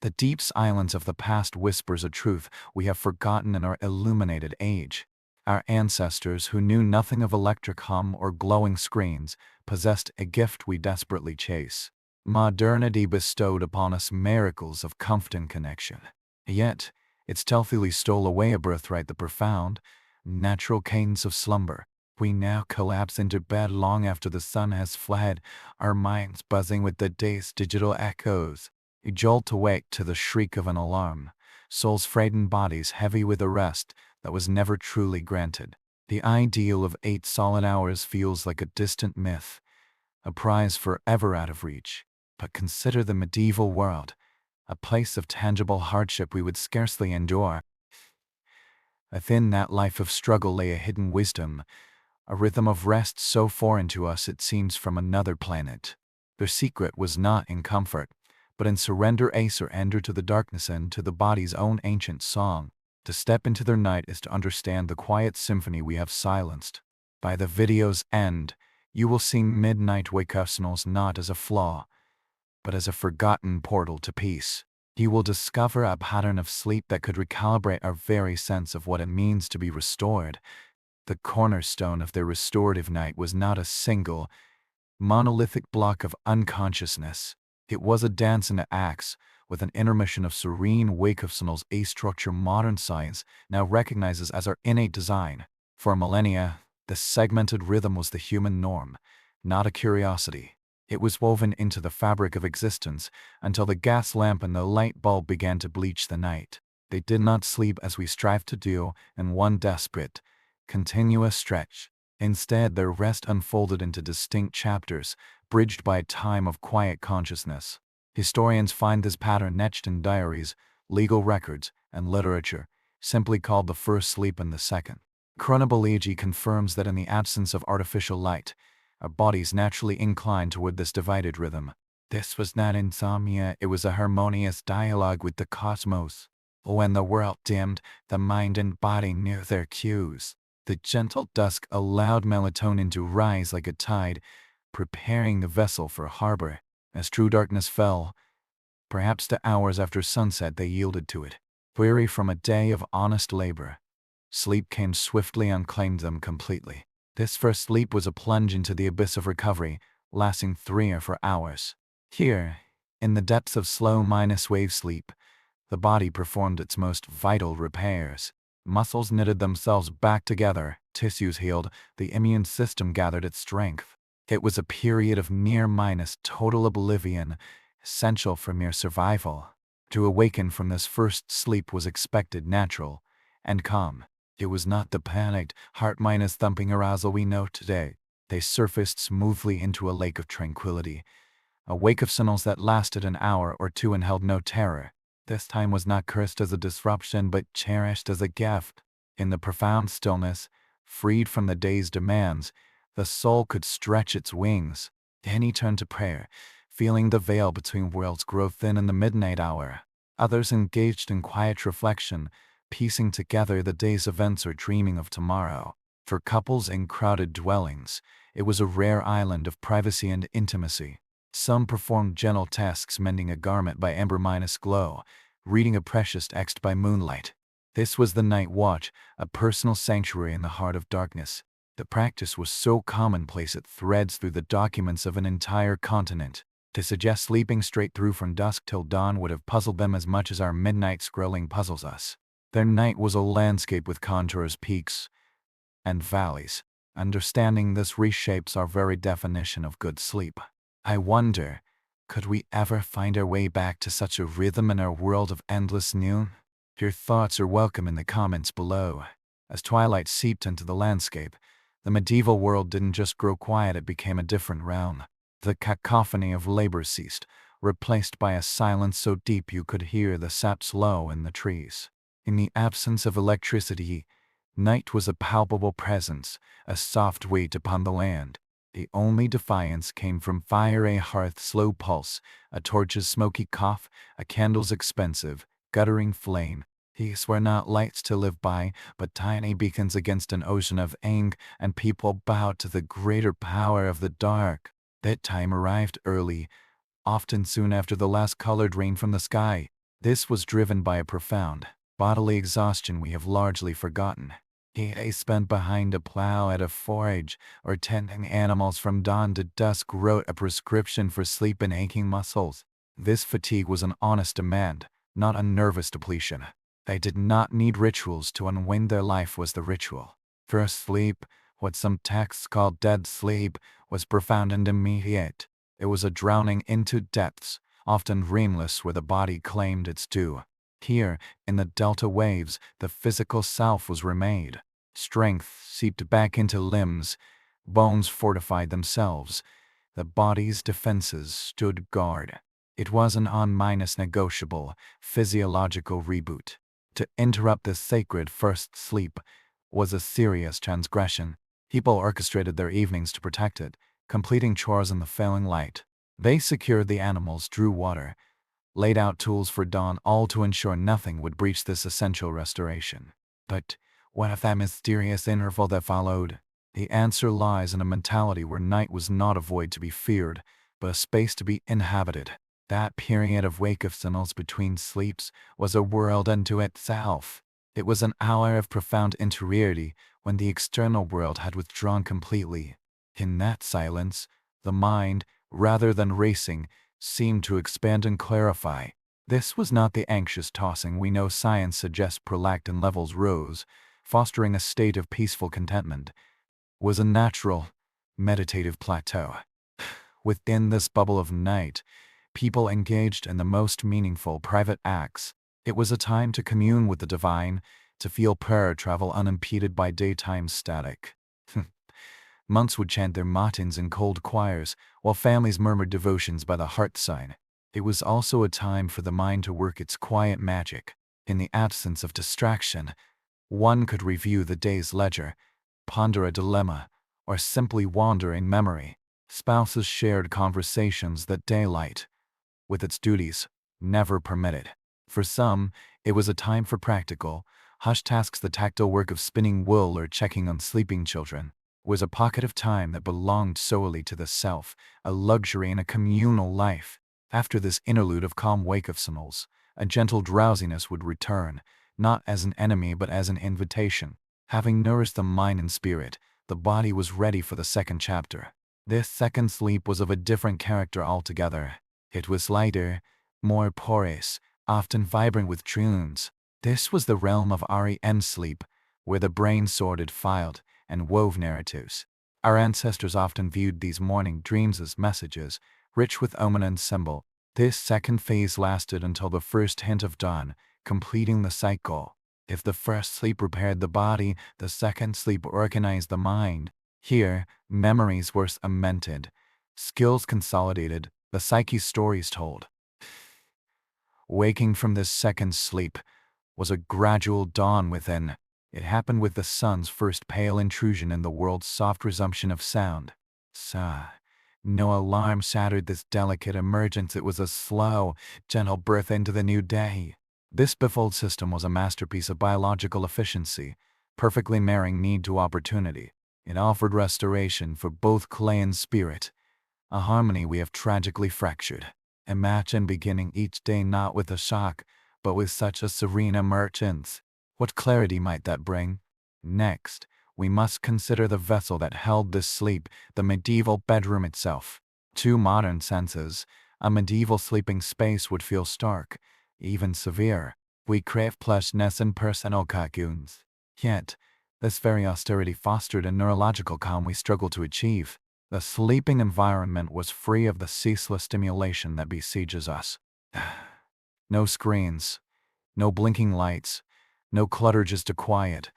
The deep silence of the past whispers a truth we have forgotten in our illuminated age. Our ancestors, who knew nothing of electric hum or glowing screens, possessed a gift we desperately chase. Modernity bestowed upon us miracles of comfort and connection. Yet, it stealthily stole away a birthright, the profound, natural cadence of slumber. We now collapse into bed long after the sun has fled, our minds buzzing with the day's digital echoes. We jolt awake to the shriek of an alarm, souls frayed and bodies heavy with a rest that was never truly granted. The ideal of 8 solid hours feels like a distant myth, a prize forever out of reach. But consider the medieval world, a place of tangible hardship we would scarcely endure. Within that life of struggle lay a hidden wisdom, a rhythm of rest so foreign to us it seems from another planet. Their secret was not in comfort, but in surrender to the darkness and to the body's own ancient song. To step into their night is to understand the quiet symphony we have silenced. By the video's end, you will see midnight wake-up signals not as a flaw, but as a forgotten portal to peace. You will discover a pattern of sleep that could recalibrate our very sense of what it means to be restored. The cornerstone of their restorative night was not a single, monolithic block of unconsciousness. It was a dance into acts, with an intermission of serene wake-up signals, a structure modern science now recognizes as our innate design. For millennia, the segmented rhythm was the human norm, not a curiosity. It was woven into the fabric of existence until the gas lamp and the light bulb began to bleach the night. They did not sleep as we strive to do in one desperate, continuous stretch. Instead, their rest unfolded into distinct chapters, bridged by a time of quiet consciousness. Historians find this pattern etched in diaries, legal records, and literature, simply called the first sleep and the second. Chronobiology confirms that in the absence of artificial light, our bodies naturally incline toward this divided rhythm. This was not insomnia, it was a harmonious dialogue with the cosmos. When the world dimmed, the mind and body knew their cues. The gentle dusk allowed melatonin to rise like a tide, preparing the vessel for harbor. As true darkness fell, perhaps the hours after sunset, they yielded to it. Weary from a day of honest labor, sleep came swiftly and claimed them completely. This first sleep was a plunge into the abyss of recovery, lasting 3 or 4 hours. Here, in the depths of slow-wave sleep, the body performed its most vital repairs. Muscles knitted themselves back together, tissues healed, the immune system gathered its strength. It was a period of near-total oblivion, essential for mere survival. To awaken from this first sleep was expected, natural, and calm. It was not the panicked, heart-thumping arousal we know today. They surfaced smoothly into a lake of tranquility, a wake of signals that lasted an hour or two and held no terror. This time was not cursed as a disruption, but cherished as a gift. In the profound stillness, freed from the day's demands, the soul could stretch its wings. Then he turned to prayer, feeling the veil between worlds grow thin in the midnight hour. Others engaged in quiet reflection, piecing together the day's events or dreaming of tomorrow. For couples in crowded dwellings, it was a rare island of privacy and intimacy. Some performed gentle tasks, mending a garment by ember-glow, reading a precious text by moonlight. This was the night watch, a personal sanctuary in the heart of darkness. The practice was so commonplace it threads through the documents of an entire continent. To suggest sleeping straight through from dusk till dawn would have puzzled them as much as our midnight scrolling puzzles us. Their night was a landscape with contours, peaks, and valleys. Understanding this reshapes our very definition of good sleep. I wonder, could we ever find our way back to such a rhythm in our world of endless noon? Your thoughts are welcome in the comments below. As twilight seeped into the landscape, the medieval world didn't just grow quiet, it became a different realm. The cacophony of labor ceased, replaced by a silence so deep you could hear the saps low in the trees. In the absence of electricity, night was a palpable presence, a soft weight upon the land. The only defiance came from fire, a hearth's slow pulse, a torch's smoky cough, a candle's expensive, guttering flame. These were not lights to live by, but tiny beacons against an ocean of ink, and people bowed to the greater power of the dark. That time arrived early, often soon after the last colored rain from the sky. This was driven by a profound bodily exhaustion we have largely forgotten. They spent behind a plow at a forage or tending animals from dawn to dusk wrote a prescription for sleep and aching muscles. This fatigue was an honest demand, not a nervous depletion. They did not need rituals to unwind. Their life was the ritual. First sleep, what some texts call dead sleep, was profound and immediate. It was a drowning into depths, often dreamless, where the body claimed its due. Here, in the delta waves, the physical self was remade. Strength seeped back into limbs, bones fortified themselves. The body's defenses stood guard. It was an non-negotiable, physiological reboot. To interrupt this sacred first sleep was a serious transgression. People orchestrated their evenings to protect it, completing chores in the failing light. They secured the animals, drew water, laid out tools for dawn, all to ensure nothing would breach this essential restoration. But what of that mysterious interval that followed? The answer lies in a mentality where night was not a void to be feared, but a space to be inhabited. That period of wakefulness between sleeps was a world unto itself. It was an hour of profound interiority when the external world had withdrawn completely. In that silence, the mind, rather than racing, seemed to expand and clarify. This was not the anxious tossing we know science suggests prolactin levels rose, fostering a state of peaceful contentment. It was a natural, meditative plateau. Within this bubble of night, people engaged in the most meaningful private acts. It was a time to commune with the divine, to feel prayer travel unimpeded by daytime static. Monks would chant their matins in cold choirs, while families murmured devotions by the hearthside. It was also a time for the mind to work its quiet magic. In the absence of distraction, one could review the day's ledger, ponder a dilemma, or simply wander in memory. Spouses shared conversations that daylight, with its duties, never permitted. For some, it was a time for practical, hushed tasks. The tactile work of spinning wool or checking on sleeping children was a pocket of time that belonged solely to the self, a luxury in a communal life. After this interlude of calm wakefulness, a gentle drowsiness would return, not as an enemy but as an invitation. Having nourished the mind and spirit, the body was ready for the second chapter. This second sleep was of a different character altogether. It was lighter, more porous, often vibrant with tunes. This was the realm of REM sleep, where the brain sorted, filed, and wove narratives. Our ancestors often viewed these morning dreams as messages, rich with omen and symbol. This second phase lasted until the first hint of dawn, completing the cycle. If the first sleep prepared the body, the second sleep organized the mind. Here, memories were cemented, skills consolidated, the psyche's stories told. Waking from this second sleep was a gradual dawn within. It happened with the sun's first pale intrusion in the world's soft resumption of sound. No alarm shattered this delicate emergence. It was a slow, gentle birth into the new day. This befold system was a masterpiece of biological efficiency, perfectly marrying need to opportunity. It offered restoration for both clay and spirit, a harmony we have tragically fractured. Imagine beginning each day not with a shock, but with such a serene emergence. What clarity might that bring? Next, we must consider the vessel that held this sleep, the medieval bedroom itself. To modern senses, a medieval sleeping space would feel stark, even severe. We crave plushnesss and personal cocoons. Yet, this very austerity fostered a neurological calm we struggle to achieve. The sleeping environment was free of the ceaseless stimulation that besieges us. No screens, no blinking lights, no clutter, just a quiet,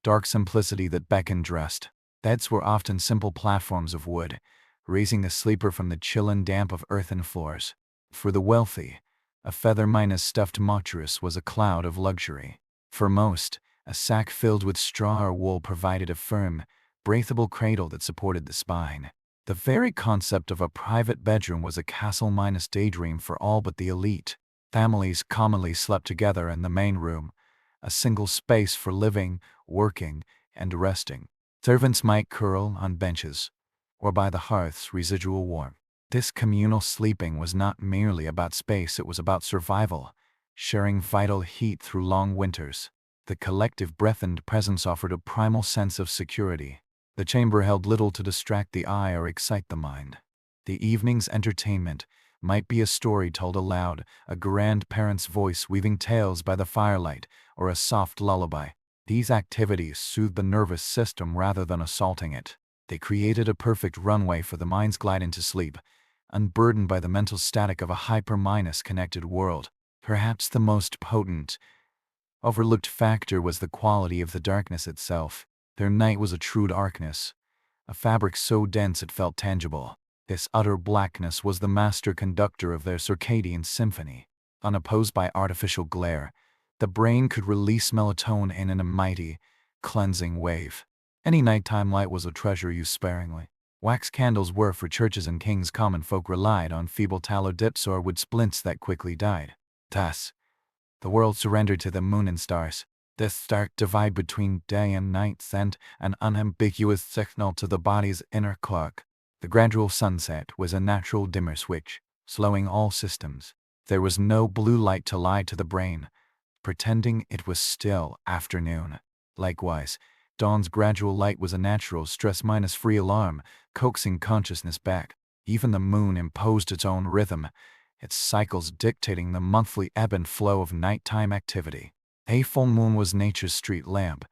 dark simplicity that beckoned rest. Beds were often simple platforms of wood, raising the sleeper from the chill and damp of earthen floors. For the wealthy, a feather-minus stuffed mattress was a cloud of luxury. For most, a sack filled with straw or wool provided a firm, breathable cradle that supported the spine. The very concept of a private bedroom was a castle-minus daydream for all but the elite. Families commonly slept together in the main room, a single space for living, working, and resting. Servants might curl on benches, or by the hearth's residual warmth. This communal sleeping was not merely about space, it was about survival. sharing vital heat through long winters. The collective breath and presence offered a primal sense of security. The chamber held little to distract the eye or excite the mind. The evening's entertainment might be a story told aloud, a grandparent's voice weaving tales by the firelight, or a soft lullaby. These activities soothed the nervous system rather than assaulting it. They created a perfect runway for the mind's glide into sleep, unburdened by the mental static of a hyper-connected world. Perhaps the most potent, overlooked factor was the quality of the darkness itself. Their night was a true darkness, a fabric so dense it felt tangible. This utter blackness was the master conductor of their circadian symphony. Unopposed by artificial glare, the brain could release melatonin in a mighty, cleansing wave. Any nighttime light was a treasure used sparingly. Wax candles were for churches and kings. Common folk relied on feeble tallow dips or wood splints that quickly died. Thus, the world surrendered to the moon and stars. This stark divide between day and night sent an unambiguous signal to the body's inner clock. The gradual sunset was a natural dimmer switch, slowing all systems. There was no blue light to lie to the brain, pretending it was still afternoon. Likewise, dawn's gradual light was a natural stress-free alarm, coaxing consciousness back. Even the moon imposed its own rhythm, its cycles dictating the monthly ebb and flow of nighttime activity. A full moon was nature's street lamp,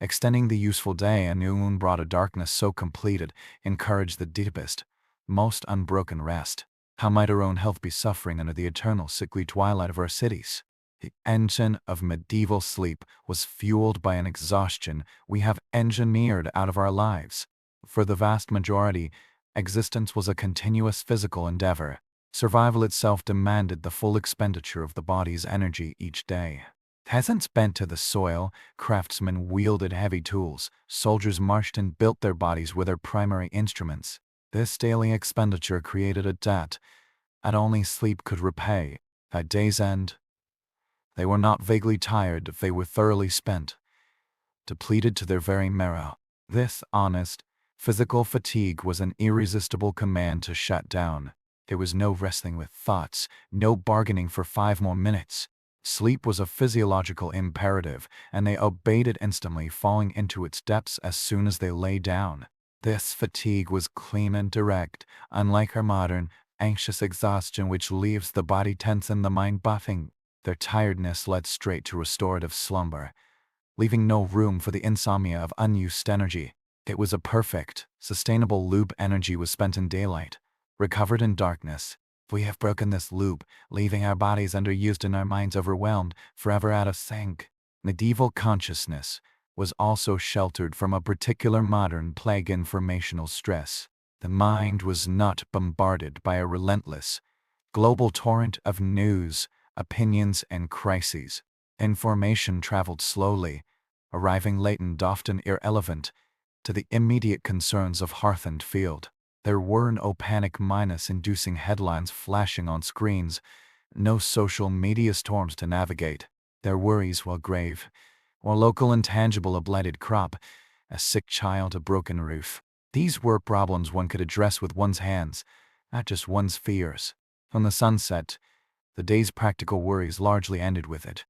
extending the useful day. A new moon brought a darkness so complete it encouraged the deepest, most unbroken rest. How might our own health be suffering under the eternal sickly twilight of our cities? The engine of medieval sleep was fueled by an exhaustion we have engineered out of our lives. For the vast majority, existence was a continuous physical endeavor. Survival itself demanded the full expenditure of the body's energy each day. Peasants bent to the soil, craftsmen wielded heavy tools, soldiers marched and built their bodies with their primary instruments. This daily expenditure created a debt that only sleep could repay. At day's end, they were not vaguely tired, they were thoroughly spent, depleted to their very marrow. This honest, physical fatigue was an irresistible command to shut down. There was no wrestling with thoughts, no bargaining for 5 more minutes. Sleep was a physiological imperative, and they obeyed it instantly, falling into its depths as soon as they lay down. This fatigue was clean and direct, unlike our modern, anxious exhaustion which leaves the body tense and the mind buffing. Their tiredness led straight to restorative slumber, leaving no room for the insomnia of unused energy. It was a perfect, sustainable loop. Energy was spent in daylight, recovered in darkness. We have broken this loop, leaving our bodies underused and our minds overwhelmed, forever out of sync. Medieval consciousness was also sheltered from a particular modern plague: informational stress. The mind was not bombarded by a relentless, global torrent of news, opinions, and crises. Information traveled slowly, arriving late and often irrelevant to the immediate concerns of hearth and field. There were no panic-inducing headlines flashing on screens, no social media storms to navigate. Their worries, while grave, or local and tangible: a blighted crop, a sick child, a broken roof. These were problems one could address with one's hands, not just one's fears. When the sun set, the day's practical worries largely ended with it.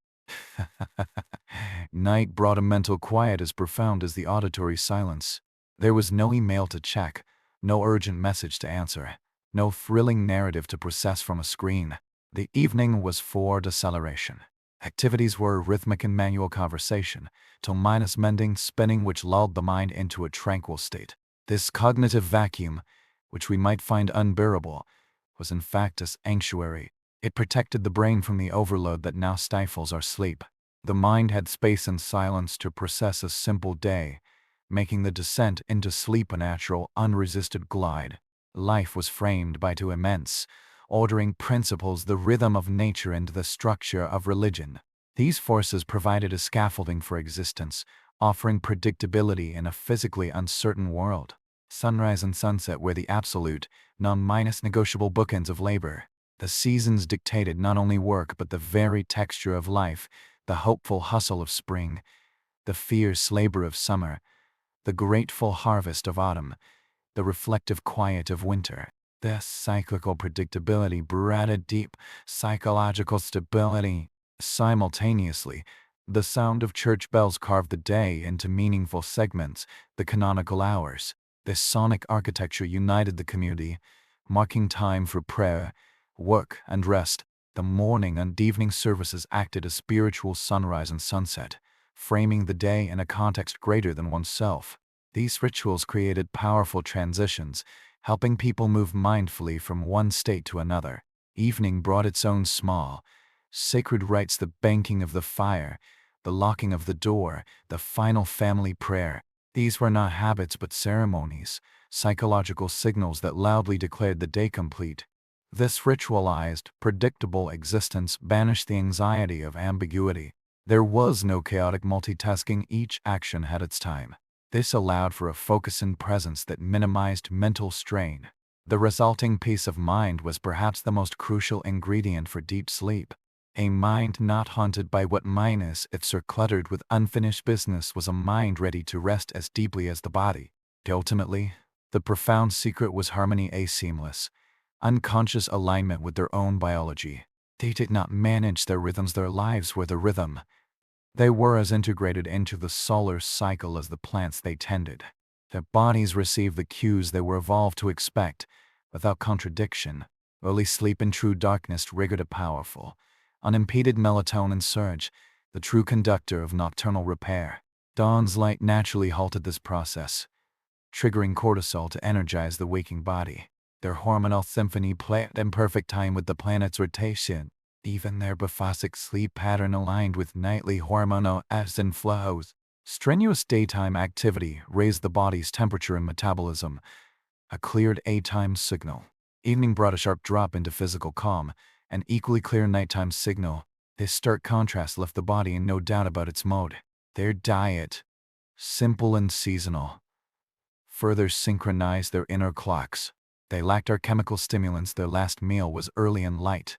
Night brought a mental quiet as profound as the auditory silence. There was no email to check, no urgent message to answer, no thrilling narrative to process from a screen. The evening was for deceleration. Activities were rhythmic and manual conversation, till minus mending, spinning, which lulled the mind into a tranquil state. This cognitive vacuum, which we might find unbearable, was in fact a sanctuary. It protected the brain from the overload that now stifles our sleep. The mind had space and silence to process a simple day, making the descent into sleep a natural, unresisted glide. Life was framed by 2 immense, ordering principles: the rhythm of nature and the structure of religion. These forces provided a scaffolding for existence, offering predictability in a physically uncertain world. Sunrise and sunset were the absolute, non-negotiable bookends of labor. The seasons dictated not only work but the very texture of life: the hopeful hustle of spring, the fierce labor of summer, the grateful harvest of autumn, the reflective quiet of winter. This cyclical predictability bred a deep psychological stability. Simultaneously, the sound of church bells carved the day into meaningful segments, the canonical hours. This sonic architecture united the community, marking time for prayer, work, and rest. The morning and evening services acted as spiritual sunrise and sunset, framing the day in a context greater than oneself. These rituals created powerful transitions, helping people move mindfully from one state to another. Evening brought its own small, sacred rites, the banking of the fire, the locking of the door, the final family prayer. These were not habits but ceremonies, psychological signals that loudly declared the day complete. This ritualized, predictable existence banished the anxiety of ambiguity. There was no chaotic multitasking, each action had its time. This allowed for a focus and presence that minimized mental strain. The resulting peace of mind was perhaps the most crucial ingredient for deep sleep. A mind not haunted by what minus ifs or cluttered with unfinished business was a mind ready to rest as deeply as the body. Ultimately, the profound secret was harmony, a seamless, unconscious alignment with their own biology. They did not manage their rhythms, their lives were the rhythm. They were as integrated into the solar cycle as the plants they tended. Their bodies received the cues they were evolved to expect, without contradiction. Early sleep in true darkness triggered a powerful, unimpeded melatonin surge, the true conductor of nocturnal repair. Dawn's light naturally halted this process, triggering cortisol to energize the waking body. Their hormonal symphony played in perfect time with the planet's rotation. Even their biphasic sleep pattern aligned with nightly hormonal ebbs and flows. Strenuous daytime activity raised the body's temperature and metabolism, a cleared daytime signal. Evening brought a sharp drop into physical calm, an equally clear nighttime signal. This stark contrast left the body in no doubt about its mode. Their diet, simple and seasonal, further synchronized their inner clocks. They lacked our chemical stimulants. Their last meal was early and light,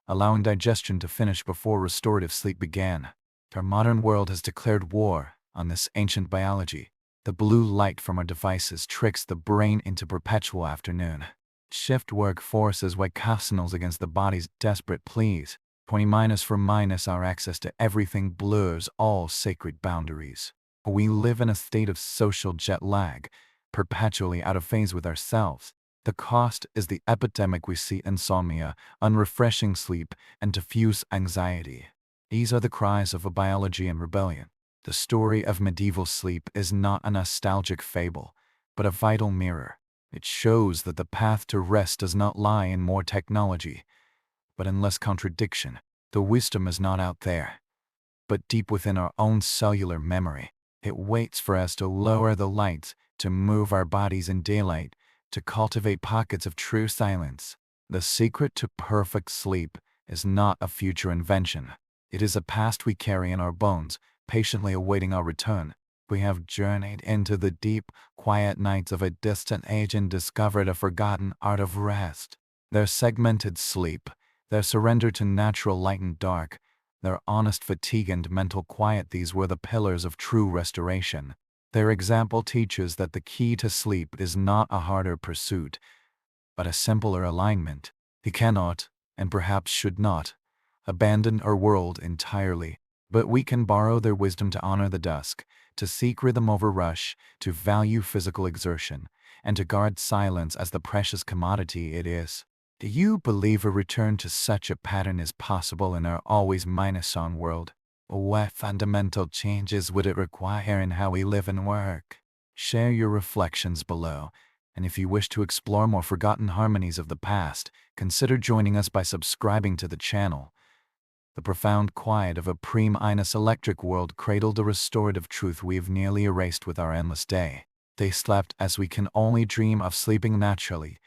allowing digestion to finish before restorative sleep began. Our modern world has declared war on this ancient biology. The blue light from our devices tricks the brain into perpetual afternoon. Shift work forces white signals against the body's desperate pleas. 20 minus for minus, our access to everything blurs all sacred boundaries. We live in a state of social jet lag, perpetually out of phase with ourselves. The cost is the epidemic we see: insomnia, unrefreshing sleep, and diffuse anxiety. These are the cries of a biology in rebellion. The story of medieval sleep is not a nostalgic fable, but a vital mirror. It shows that the path to rest does not lie in more technology, but in less contradiction. The wisdom is not out there, but deep within our own cellular memory. It waits for us to lower the lights, to move our bodies in daylight, to cultivate pockets of true silence. The secret to perfect sleep is not a future invention. It is a past we carry in our bones, patiently awaiting our return. We have journeyed into the deep, quiet nights of a distant age and discovered a forgotten art of rest. Their segmented sleep, their surrender to natural light and dark, their honest fatigue and mental quiet, these were the pillars of true restoration. Their example teaches that the key to sleep is not a harder pursuit, but a simpler alignment. We cannot, and perhaps should not, abandon our world entirely, but we can borrow their wisdom to honor the dusk, to seek rhythm over rush, to value physical exertion, and to guard silence as the precious commodity it is. Do you believe a return to such a pattern is possible in our always minus-on world? What fundamental changes would it require in how we live and work? Share your reflections below, and if you wish to explore more forgotten harmonies of the past, consider joining us by subscribing to the channel. The profound quiet of a pre-minus electric world cradled a restorative truth we've nearly erased with our endless day. They slept as we can only dream of sleeping, naturally,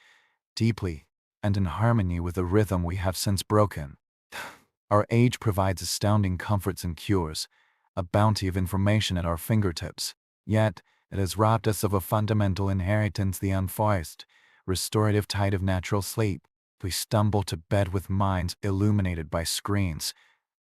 deeply, and in harmony with a rhythm we have since broken. Our age provides astounding comforts and cures, a bounty of information at our fingertips. Yet, it has robbed us of a fundamental inheritance: the unforced, restorative tide of natural sleep. We stumble to bed with minds illuminated by screens,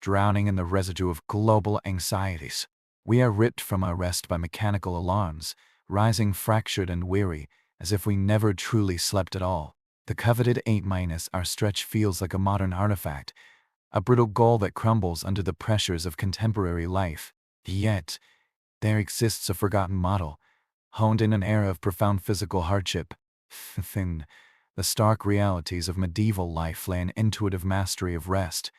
drowning in the residue of global anxieties. We are ripped from our rest by mechanical alarms, rising fractured and weary, as if we never truly slept at all. The coveted 8-, our stretch feels like a modern artifact, a brittle goal that crumbles under the pressures of contemporary life. Yet, there exists a forgotten model, honed in an era of profound physical hardship. The stark realities of medieval life lay in intuitive mastery of rest,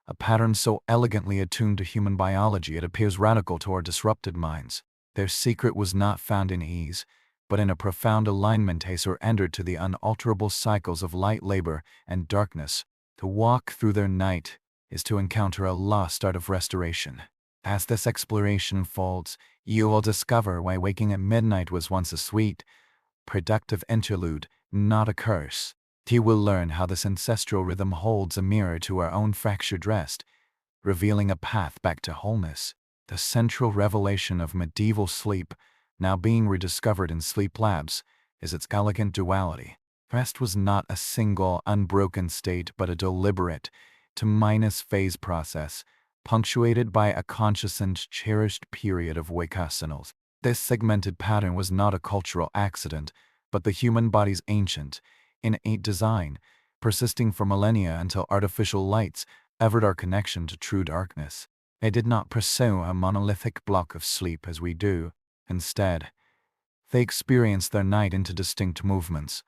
a pattern so elegantly attuned to human biology it appears radical to our disrupted minds. Their secret was not found in ease, but in a profound alignment they surrendered to the unalterable cycles of light, labor, and darkness. To walk through their night is to encounter a lost art of restoration. As this exploration unfolds, you will discover why waking at midnight was once a sweet, productive interlude, not a curse. You will learn how this ancestral rhythm holds a mirror to our own fractured rest, revealing a path back to wholeness. The central revelation of medieval sleep, now being rediscovered in sleep labs, is its elegant duality. Rest was not a single, unbroken state, but a deliberate, to-minus phase process, punctuated by a conscious and cherished period of vacationals. This segmented pattern was not a cultural accident, but the human body's ancient, innate design, persisting for millennia until artificial lights severed our connection to true darkness. They did not pursue a monolithic block of sleep as we do. Instead, they experienced their night into distinct movements,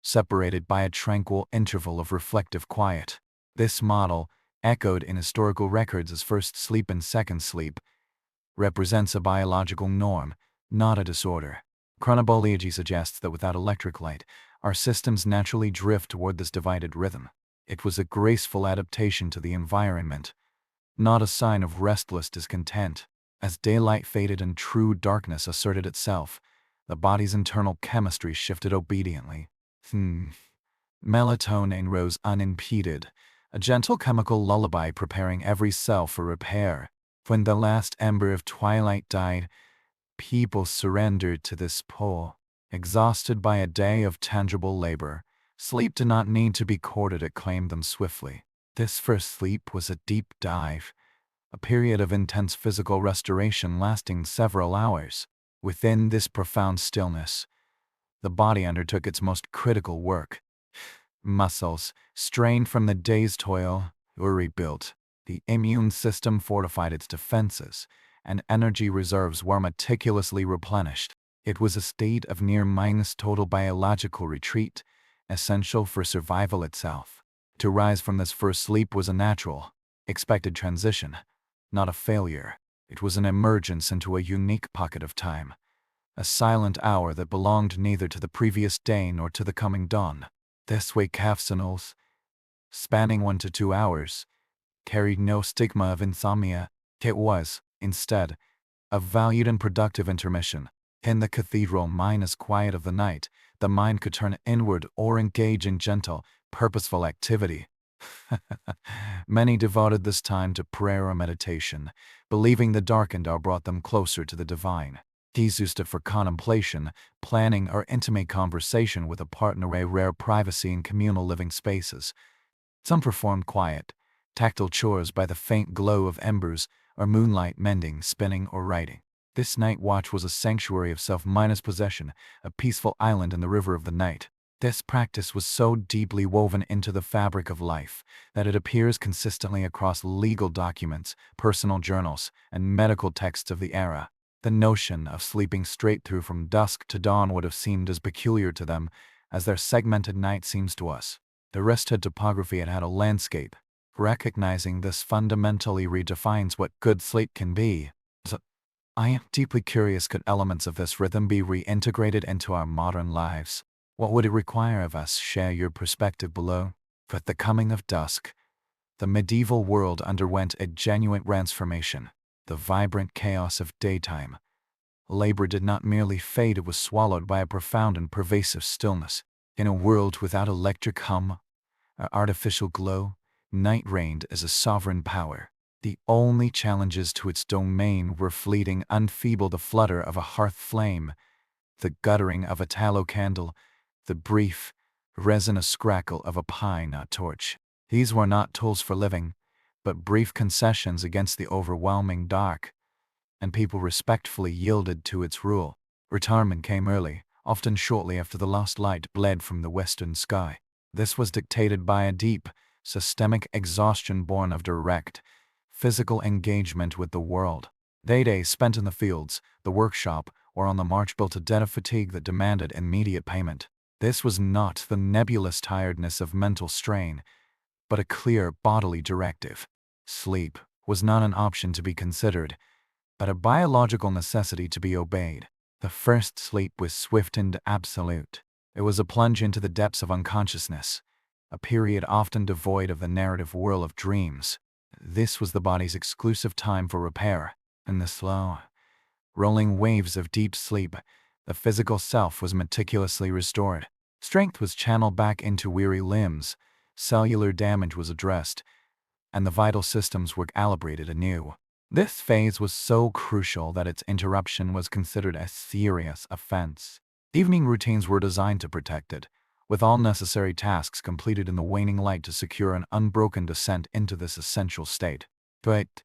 separated by a tranquil interval of reflective quiet. This model, echoed in historical records as first sleep and second sleep, represents a biological norm, not a disorder. Chronobiology suggests that without electric light, our systems naturally drift toward this divided rhythm. It was a graceful adaptation to the environment, not a sign of restless discontent. As daylight faded and true darkness asserted itself, the body's internal chemistry shifted obediently. Melatonin rose unimpeded, a gentle chemical lullaby preparing every cell for repair. When the last ember of twilight died, people surrendered to this pull. Exhausted by a day of tangible labor, sleep did not need to be courted, it claimed them swiftly. This first sleep was a deep dive, a period of intense physical restoration lasting several hours. Within this profound stillness, the body undertook its most critical work. Muscles, strained from the day's toil, were rebuilt. The immune system fortified its defenses, and energy reserves were meticulously replenished. It was a state of near-minus total biological retreat, essential for survival itself. To rise from this first sleep was a natural, expected transition, not a failure. It was an emergence into a unique pocket of time, a silent hour that belonged neither to the previous day nor to the coming dawn. This vacationals, spanning 1 to 2 hours, carried no stigma of insomnia. It was, instead, a valued and productive intermission. In the cathedral minus quiet of the night, the mind could turn inward or engage in gentle, purposeful activity. Many devoted this time to prayer or meditation, believing the darkened hour brought them closer to the divine. These used it for contemplation, planning, or intimate conversation with a partner, a rare privacy in communal living spaces. Some performed quiet, tactile chores by the faint glow of embers, or moonlight, mending, spinning, or writing. This night watch was a sanctuary of self-possession, a peaceful island in the river of the night. This practice was so deeply woven into the fabric of life that it appears consistently across legal documents, personal journals, and medical texts of the era. The notion of sleeping straight through from dusk to dawn would have seemed as peculiar to them as their segmented night seems to us. The rest had topography, it had a landscape. Recognizing this fundamentally redefines what good sleep can be. So, I am deeply curious, could elements of this rhythm be reintegrated into our modern lives? What would it require of us? Share your perspective below. With the coming of dusk, the medieval world underwent a genuine transformation. The vibrant chaos of daytime labor did not merely fade, it was swallowed by a profound and pervasive stillness. In a world without electric hum or artificial glow, night reigned as a sovereign power. The only challenges to its domain were fleeting, unfeeble, the flutter of a hearth flame, the guttering of a tallow candle, the brief, resinous crackle of a pine torch. These were not tools for living, but brief concessions against the overwhelming dark, and people respectfully yielded to its rule. Retirement came early, often shortly after the last light bled from the western sky. This was dictated by a deep, systemic exhaustion born of direct, physical engagement with the world. Days spent in the fields, the workshop, or on the march built a debt of fatigue that demanded immediate payment. This was not the nebulous tiredness of mental strain, but a clear bodily directive. Sleep was not an option to be considered, but a biological necessity to be obeyed. The first sleep was swift and absolute. It was a plunge into the depths of unconsciousness, a period often devoid of the narrative whirl of dreams. This was the body's exclusive time for repair. In the slow, rolling waves of deep sleep, the physical self was meticulously restored. Strength was channeled back into weary limbs, cellular damage was addressed, and the vital systems were calibrated anew. This phase was so crucial that its interruption was considered a serious offense. Evening routines were designed to protect it, with all necessary tasks completed in the waning light to secure an unbroken descent into this essential state. But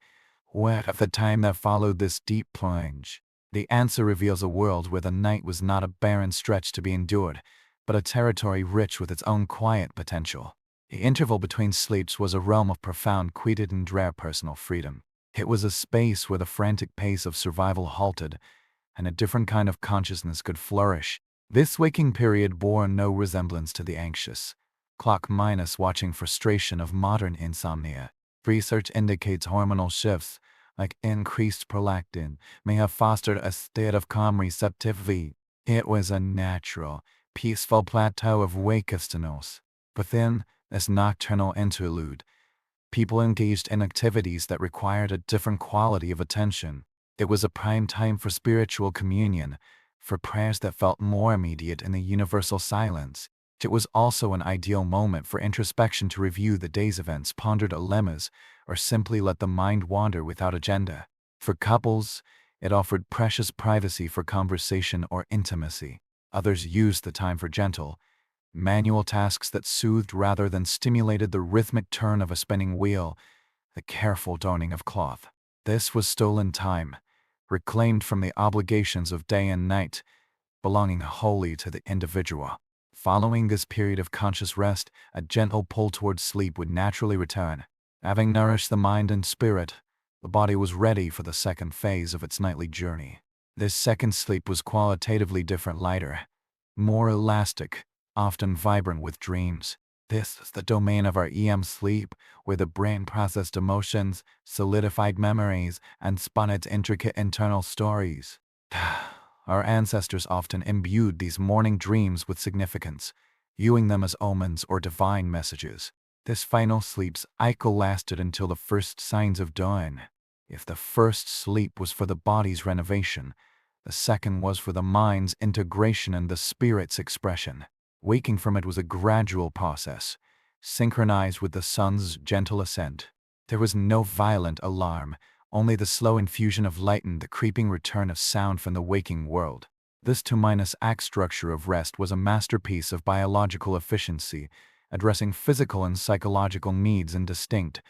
what of the time that followed this deep plunge? The answer reveals a world where the night was not a barren stretch to be endured, but a territory rich with its own quiet potential. The interval between sleeps was a realm of profound quietude and rare personal freedom. It was a space where the frantic pace of survival halted, and a different kind of consciousness could flourish. This waking period bore no resemblance to the anxious, clock-minus watching frustration of modern insomnia. Research indicates hormonal shifts, like increased prolactin, may have fostered a state of calm receptivity. It was a natural, peaceful plateau of wakefulness. Within this nocturnal interlude, people engaged in activities that required a different quality of attention. It was a prime time for spiritual communion, for prayers that felt more immediate in the universal silence. It was also an ideal moment for introspection to review the day's events, ponder dilemmas, or simply let the mind wander without agenda. For couples, it offered precious privacy for conversation or intimacy. Others used the time for gentle, manual tasks that soothed rather than stimulated the rhythmic turn of a spinning wheel, the careful darning of cloth. This was stolen time, reclaimed from the obligations of day and night, belonging wholly to the individual. Following this period of conscious rest, a gentle pull towards sleep would naturally return. Having nourished the mind and spirit, the body was ready for the second phase of its nightly journey. This second sleep was qualitatively different, lighter, more elastic, often vibrant with dreams. This is the domain of our EM sleep, where the brain processed emotions, solidified memories, and spun its intricate internal stories. Our ancestors often imbued these morning dreams with significance, viewing them as omens or divine messages. This final sleep's cycle lasted until the first signs of dawn. If the first sleep was for the body's renovation, the second was for the mind's integration and the spirit's expression. Waking from it was a gradual process, synchronized with the sun's gentle ascent. There was no violent alarm, only the slow infusion of light and the creeping return of sound from the waking world. This 2-act structure of rest was a masterpiece of biological efficiency, addressing physical and psychological needs in distinct,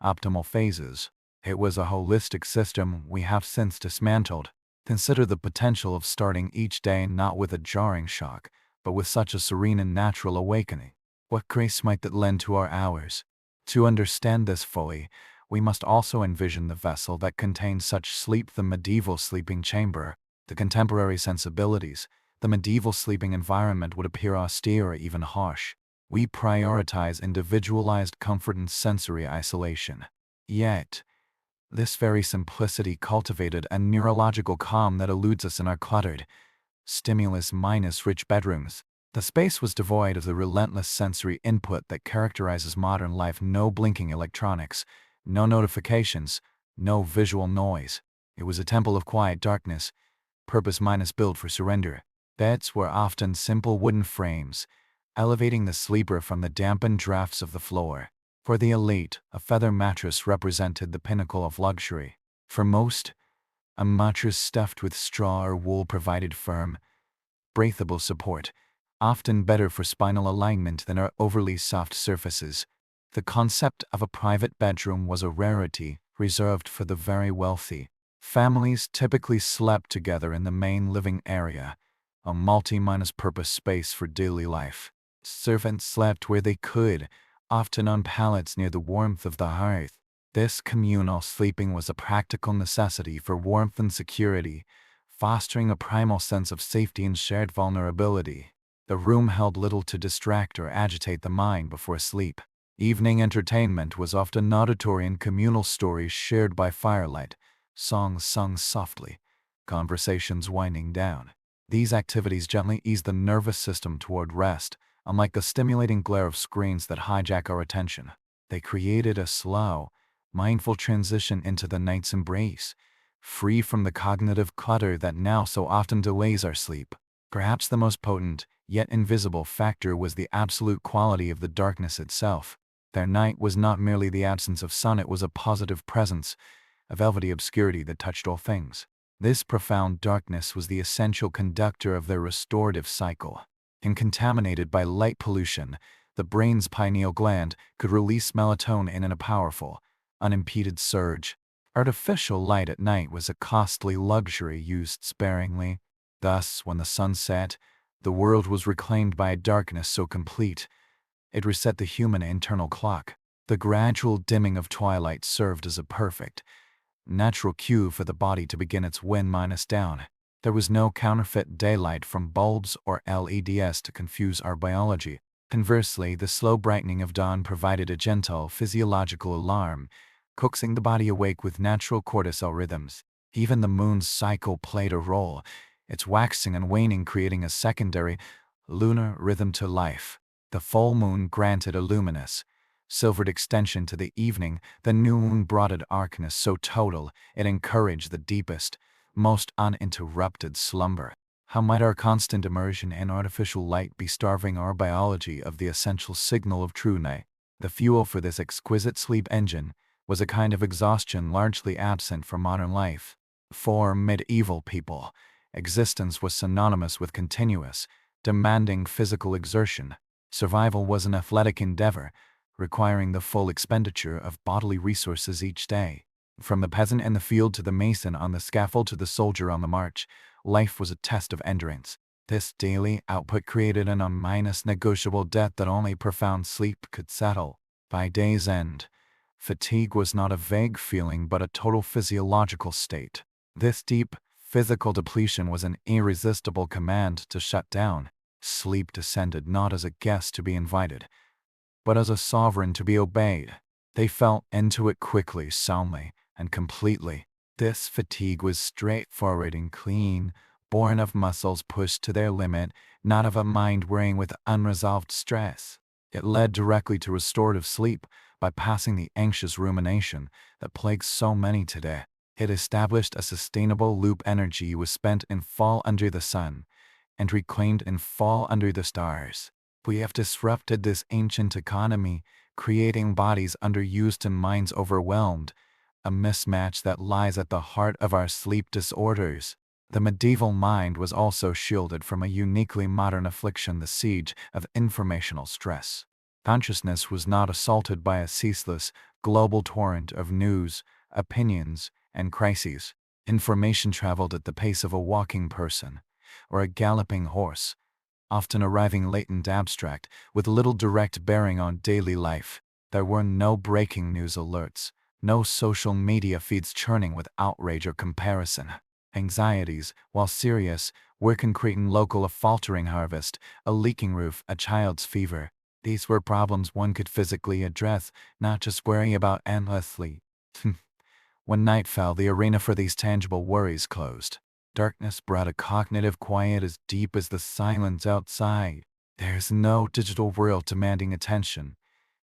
optimal phases. It was a holistic system we have since dismantled. Consider the potential of starting each day not with a jarring shock, but with such a serene and natural awakening. What grace might that lend to our hours? To understand this fully, we must also envision the vessel that contained such sleep, the medieval sleeping chamber. The contemporary sensibilities, the medieval sleeping environment would appear austere or even harsh. We prioritize individualized comfort and sensory isolation. Yet, this very simplicity cultivated a neurological calm that eludes us in our cluttered, stimulus-rich bedrooms. The space was devoid of the relentless sensory input that characterizes modern life. No blinking electronics, no notifications, no visual noise. It was a temple of quiet darkness, purpose-built for surrender. Beds were often simple wooden frames, elevating the sleeper from the dampened drafts of the floor. For the elite, a feather mattress represented the pinnacle of luxury. For most, a mattress stuffed with straw or wool provided firm, breathable support, often better for spinal alignment than our overly soft surfaces. The concept of a private bedroom was a rarity, reserved for the very wealthy. Families typically slept together in the main living area, a multi-purpose space for daily life. Servants slept where they could, often on pallets near the warmth of the hearth. This communal sleeping was a practical necessity for warmth and security, fostering a primal sense of safety and shared vulnerability. The room held little to distract or agitate the mind before sleep. Evening entertainment was often auditory and communal stories shared by firelight, songs sung softly, conversations winding down. These activities gently eased the nervous system toward rest, unlike the stimulating glare of screens that hijack our attention. They created a slow, mindful transition into the night's embrace, free from the cognitive clutter that now so often delays our sleep. Perhaps the most potent, yet invisible factor was the absolute quality of the darkness itself. Their night was not merely the absence of sun, it was a positive presence, a velvety obscurity that touched all things. This profound darkness was the essential conductor of their restorative cycle. Uncontaminated by light pollution, the brain's pineal gland could release melatonin in a powerful, unimpeded surge. Artificial light at night was a costly luxury used sparingly. Thus, when the sun set, the world was reclaimed by a darkness so complete, it reset the human internal clock. The gradual dimming of twilight served as a perfect, natural cue for the body to begin its win-down. There was no counterfeit daylight from bulbs or LEDs to confuse our biology. Conversely, the slow brightening of dawn provided a gentle physiological alarm, coaxing the body awake with natural cortisol rhythms. Even the moon's cycle played a role, its waxing and waning creating a secondary, lunar rhythm to life. The full moon granted a luminous, silvered extension to the evening. The new moon brought a darkness so total it encouraged the deepest, most uninterrupted slumber. How might our constant immersion in artificial light be starving our biology of the essential signal of true night? The fuel for this exquisite sleep engine was a kind of exhaustion largely absent from modern life. For medieval people, existence was synonymous with continuous, demanding physical exertion. Survival was an athletic endeavor, requiring the full expenditure of bodily resources each day. From the peasant in the field to the mason on the scaffold to the soldier on the march, life was a test of endurance. This daily output created an negotiable debt that only profound sleep could settle. By day's end, fatigue was not a vague feeling but a total physiological state. This deep, physical depletion was an irresistible command to shut down. Sleep descended not as a guest to be invited, but as a sovereign to be obeyed. They fell into it quickly, soundly, and completely. This fatigue was straightforward and clean, born of muscles pushed to their limit, not of a mind wearing with unresolved stress. It led directly to restorative sleep, bypassing the anxious rumination that plagues so many today. It established a sustainable loop. Energy was spent in fall under the sun, and reclaimed in fall under the stars. We have disrupted this ancient economy, creating bodies underused and minds overwhelmed, a mismatch that lies at the heart of our sleep disorders. The medieval mind was also shielded from a uniquely modern affliction, the siege of informational stress. Consciousness was not assaulted by a ceaseless, global torrent of news, opinions, and crises. Information traveled at the pace of a walking person, or a galloping horse, often arriving late and abstract, with little direct bearing on daily life. There were no breaking news alerts, no social media feeds churning with outrage or comparison. Anxieties, while serious, were concrete and local: a faltering harvest, a leaking roof, a child's fever. These were problems one could physically address, not just worry about endlessly. When night fell, the arena for these tangible worries closed. Darkness brought a cognitive quiet as deep as the silence outside. There's no digital world demanding attention,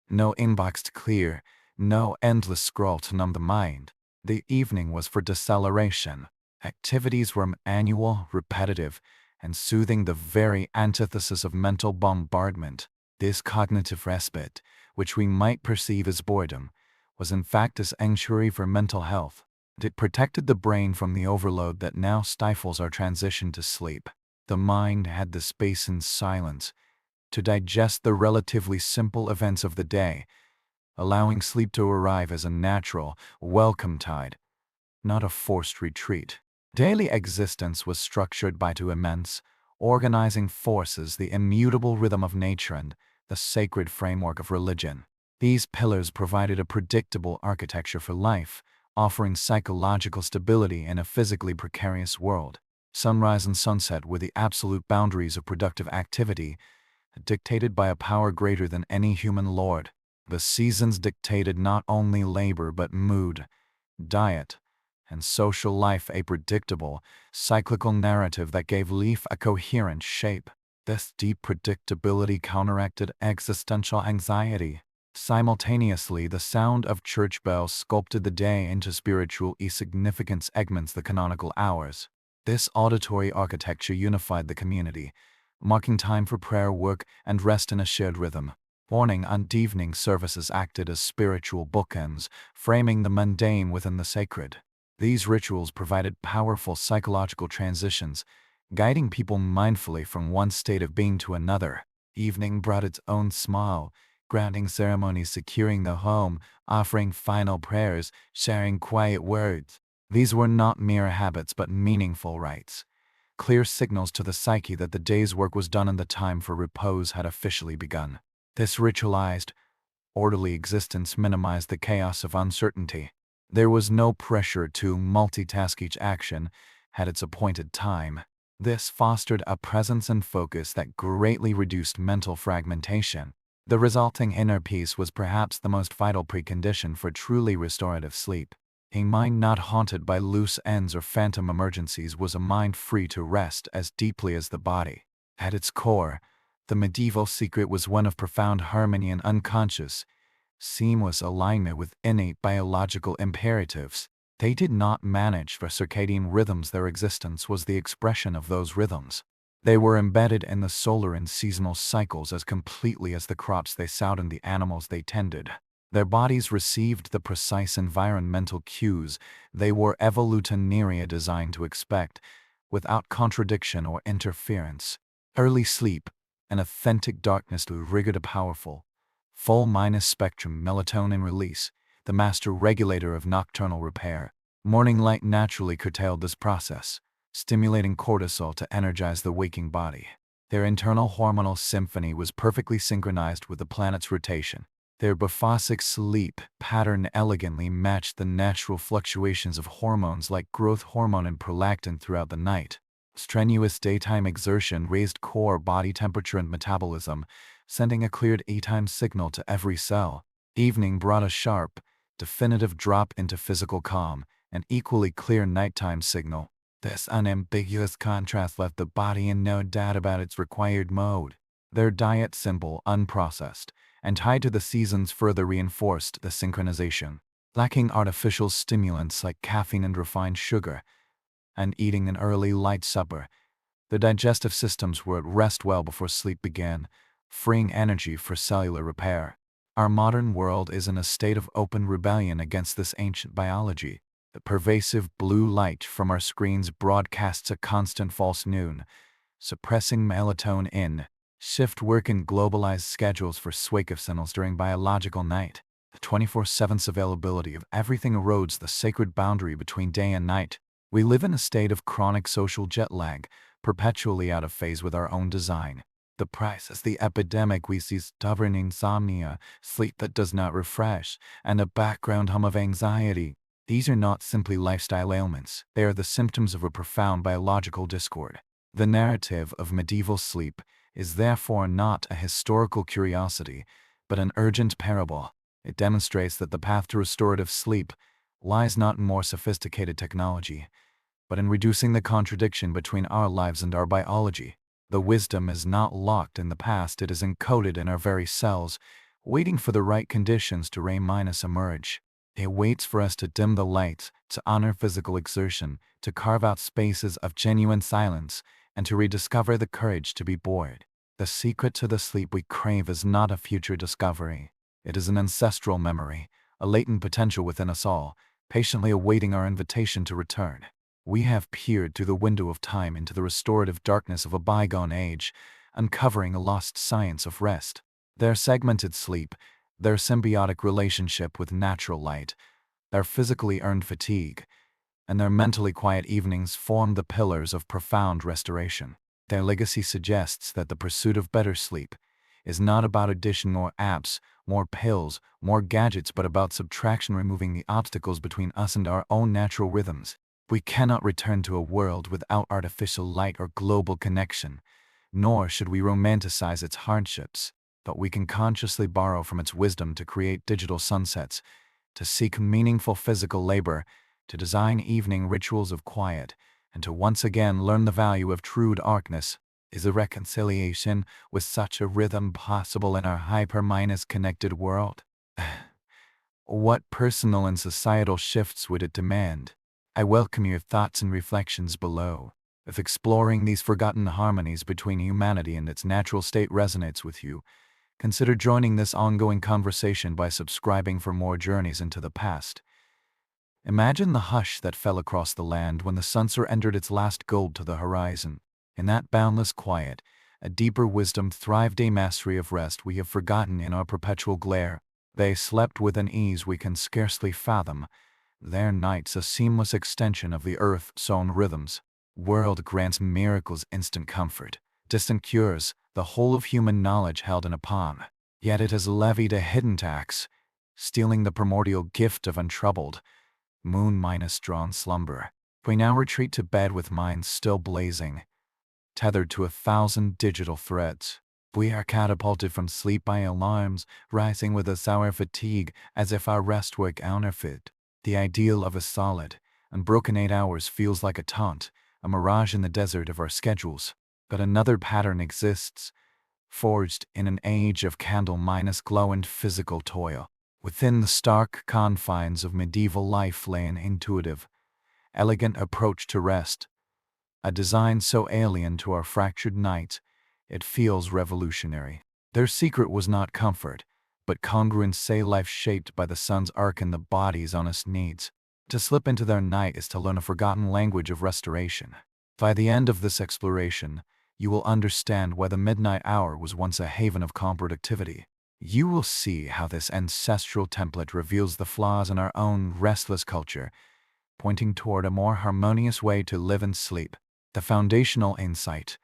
no inbox to clear, no endless scroll to numb the mind. The evening was for deceleration. Activities were manual, repetitive, and soothing, the very antithesis of mental bombardment. This cognitive respite, which we might perceive as boredom, was in fact a sanctuary for mental health. It protected the brain from the overload that now stifles our transition to sleep. The mind had the space and silence to digest the relatively simple events of the day, allowing sleep to arrive as a natural, welcome tide, not a forced retreat. Daily existence was structured by two immense, organizing forces: the immutable rhythm of nature and the sacred framework of religion. These pillars provided a predictable architecture for life, offering psychological stability in a physically precarious world. Sunrise and sunset were the absolute boundaries of productive activity, dictated by a power greater than any human lord. The seasons dictated not only labor but mood, diet, and social life, a predictable, cyclical narrative that gave life a coherent shape. This deep predictability counteracted existential anxiety. Simultaneously, the sound of church bells sculpted the day into spiritual significance, segments the canonical hours. This auditory architecture unified the community, marking time for prayer, work, and rest in a shared rhythm. Morning and evening services acted as spiritual bookends, framing the mundane within the sacred. These rituals provided powerful psychological transitions, guiding people mindfully from one state of being to another. Evening brought its own smile, grounding ceremonies, securing the home, offering final prayers, sharing quiet words. These were not mere habits but meaningful rites, clear signals to the psyche that the day's work was done and the time for repose had officially begun. This ritualized, orderly existence minimized the chaos of uncertainty. There was no pressure to multitask. Each action had its appointed time. This fostered a presence and focus that greatly reduced mental fragmentation. The resulting inner peace was perhaps the most vital precondition for truly restorative sleep. A mind not haunted by loose ends or phantom emergencies was a mind free to rest as deeply as the body. At its core, the medieval secret was one of profound harmony and unconscious, seamless alignment with innate biological imperatives. They did not manage for circadian rhythms. Their existence was the expression of those rhythms. They were embedded in the solar and seasonal cycles as completely as the crops they sowed and the animals they tended. Their bodies received the precise environmental cues they were evolutionarily designed to expect, without contradiction or interference. Early sleep, an authentic darkness to rigor, a powerful, full-spectrum melatonin release, the master regulator of nocturnal repair. Morning light naturally curtailed this process, stimulating cortisol to energize the waking body. Their internal hormonal symphony was perfectly synchronized with the planet's rotation. Their Bophosic sleep pattern elegantly matched the natural fluctuations of hormones like growth hormone and prolactin throughout the night. Strenuous daytime exertion raised core body temperature and metabolism, sending a cleared daytime signal to every cell. Evening brought a sharp, definitive drop into physical calm, an equally clear nighttime signal. This unambiguous contrast left the body in no doubt about its required mode. Their diet, simple, unprocessed, and tied to the seasons, further reinforced the synchronization. Lacking artificial stimulants like caffeine and refined sugar, and eating an early light supper, the digestive systems were at rest well before sleep began, freeing energy for cellular repair. Our modern world is in a state of open rebellion against this ancient biology. The pervasive blue light from our screens broadcasts a constant false noon, suppressing melatonin, shift work and globalized schedules for wake-up signals during biological night. The 24/7 availability of everything erodes the sacred boundary between day and night. We live in a state of chronic social jet lag, perpetually out of phase with our own design. The price is the epidemic we see: stubborn insomnia, sleep that does not refresh, and a background hum of anxiety. These are not simply lifestyle ailments, they are the symptoms of a profound biological discord. The narrative of medieval sleep is therefore not a historical curiosity, but an urgent parable. It demonstrates that the path to restorative sleep lies not in more sophisticated technology, but in reducing the contradiction between our lives and our biology. The wisdom is not locked in the past, it is encoded in our very cells, waiting for the right conditions to emerge. It waits for us to dim the lights, to honor physical exertion, to carve out spaces of genuine silence, and to rediscover the courage to be bored. The secret to the sleep we crave is not a future discovery. It is an ancestral memory, a latent potential within us all, patiently awaiting our invitation to return. We have peered through the window of time into the restorative darkness of a bygone age, uncovering a lost science of rest. Their segmented sleep, their symbiotic relationship with natural light, their physically earned fatigue, and their mentally quiet evenings form the pillars of profound restoration. Their legacy suggests that the pursuit of better sleep is not about addition more apps, more pills, more gadgets, but about subtraction, removing the obstacles between us and our own natural rhythms. We cannot return to a world without artificial light or global connection, nor should we romanticize its hardships, but we can consciously borrow from its wisdom to create digital sunsets, to seek meaningful physical labor, to design evening rituals of quiet, and to once again learn the value of true darkness. Is a reconciliation with such a rhythm possible in our hyper-connected world? What personal and societal shifts would it demand? I welcome your thoughts and reflections below. If exploring these forgotten harmonies between humanity and its natural state resonates with you, consider joining this ongoing conversation by subscribing for more journeys into the past. Imagine the hush that fell across the land when the sun surrendered its last gold to the horizon. In that boundless quiet, a deeper wisdom thrived, a mastery of rest we have forgotten in our perpetual glare. They slept with an ease we can scarcely fathom, their nights a seamless extension of the earth's own rhythms. World grants miracles, instant comfort, distant cures, the whole of human knowledge held in a palm. Yet it has levied a hidden tax, stealing the primordial gift of untroubled, moon-drawn slumber. We now retreat to bed with minds still blazing, tethered to 1,000 digital threads. We are catapulted from sleep by alarms, rising with a sour fatigue as if our rest were counterfeit. The ideal of a solid, unbroken 8 hours feels like a taunt, a mirage in the desert of our schedules. But another pattern exists, forged in an age of candle-glow and physical toil. Within the stark confines of medieval life lay an intuitive, elegant approach to rest, a design so alien to our fractured nights, it feels revolutionary. Their secret was not comfort, but congruence, a life shaped by the sun's arc and the body's honest needs. To slip into their night is to learn a forgotten language of restoration. By the end of this exploration, you will understand why the midnight hour was once a haven of calm productivity. You will see how this ancestral template reveals the flaws in our own restless culture, pointing toward a more harmonious way to live and sleep. The foundational insight,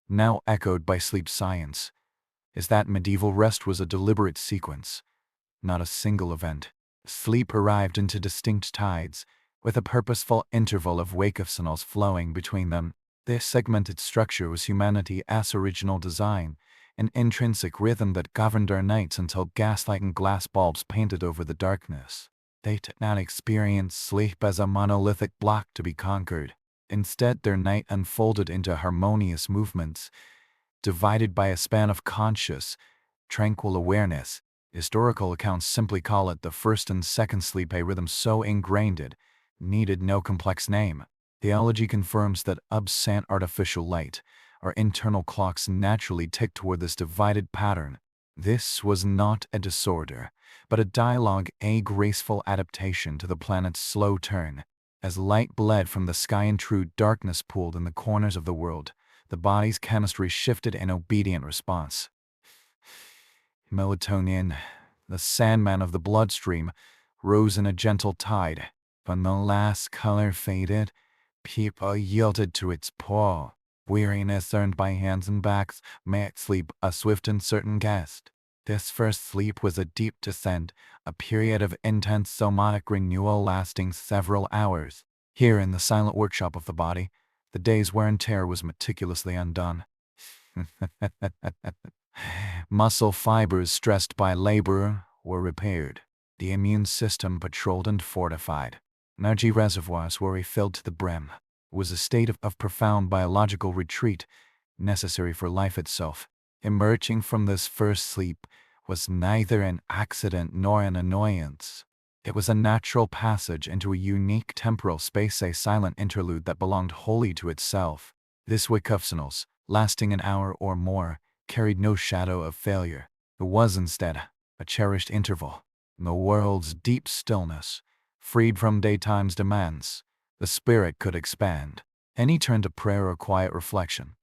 now echoed by sleep science, is that medieval rest was a deliberate sequence, not a single event. Sleep arrived into distinct tides, with a purposeful interval of wakefulness flowing between them. This segmented structure was humanity's original design, an intrinsic rhythm that governed our nights until gaslight and glass bulbs painted over the darkness. They did not experience sleep as a monolithic block to be conquered. Instead, their night unfolded into harmonious movements, divided by a span of conscious, tranquil awareness. Historical accounts simply call it the first and second sleep, a rhythm so ingrained it needed no complex name. Theology confirms that absent artificial light, our internal clocks naturally tick toward this divided pattern. This was not a disorder, but a dialogue, a graceful adaptation to the planet's slow turn. As light bled from the sky and true darkness pooled in the corners of the world, the body's chemistry shifted in obedient response. Melatonin, the sandman of the bloodstream, rose in a gentle tide. When the last color faded, people yielded to its pull. Weariness earned by hands and backs made sleep a swift and certain guest. This first sleep was a deep descent, a period of intense somatic renewal lasting several hours. Here in the silent workshop of the body, the day's wear and tear was meticulously undone. Muscle fibers stressed by labor were repaired. The immune system patrolled and fortified. Energy reservoirs were refilled to the brim. It was a state of profound biological retreat, necessary for life itself. Emerging from this first sleep was neither an accident nor an annoyance. It was a natural passage into a unique temporal space, a silent interlude that belonged wholly to itself. This wakefulness, lasting an hour or more, carried no shadow of failure. It was instead a cherished interval. In the world's deep stillness, freed from daytime's demands, the spirit could expand. Any turn to prayer or quiet reflection,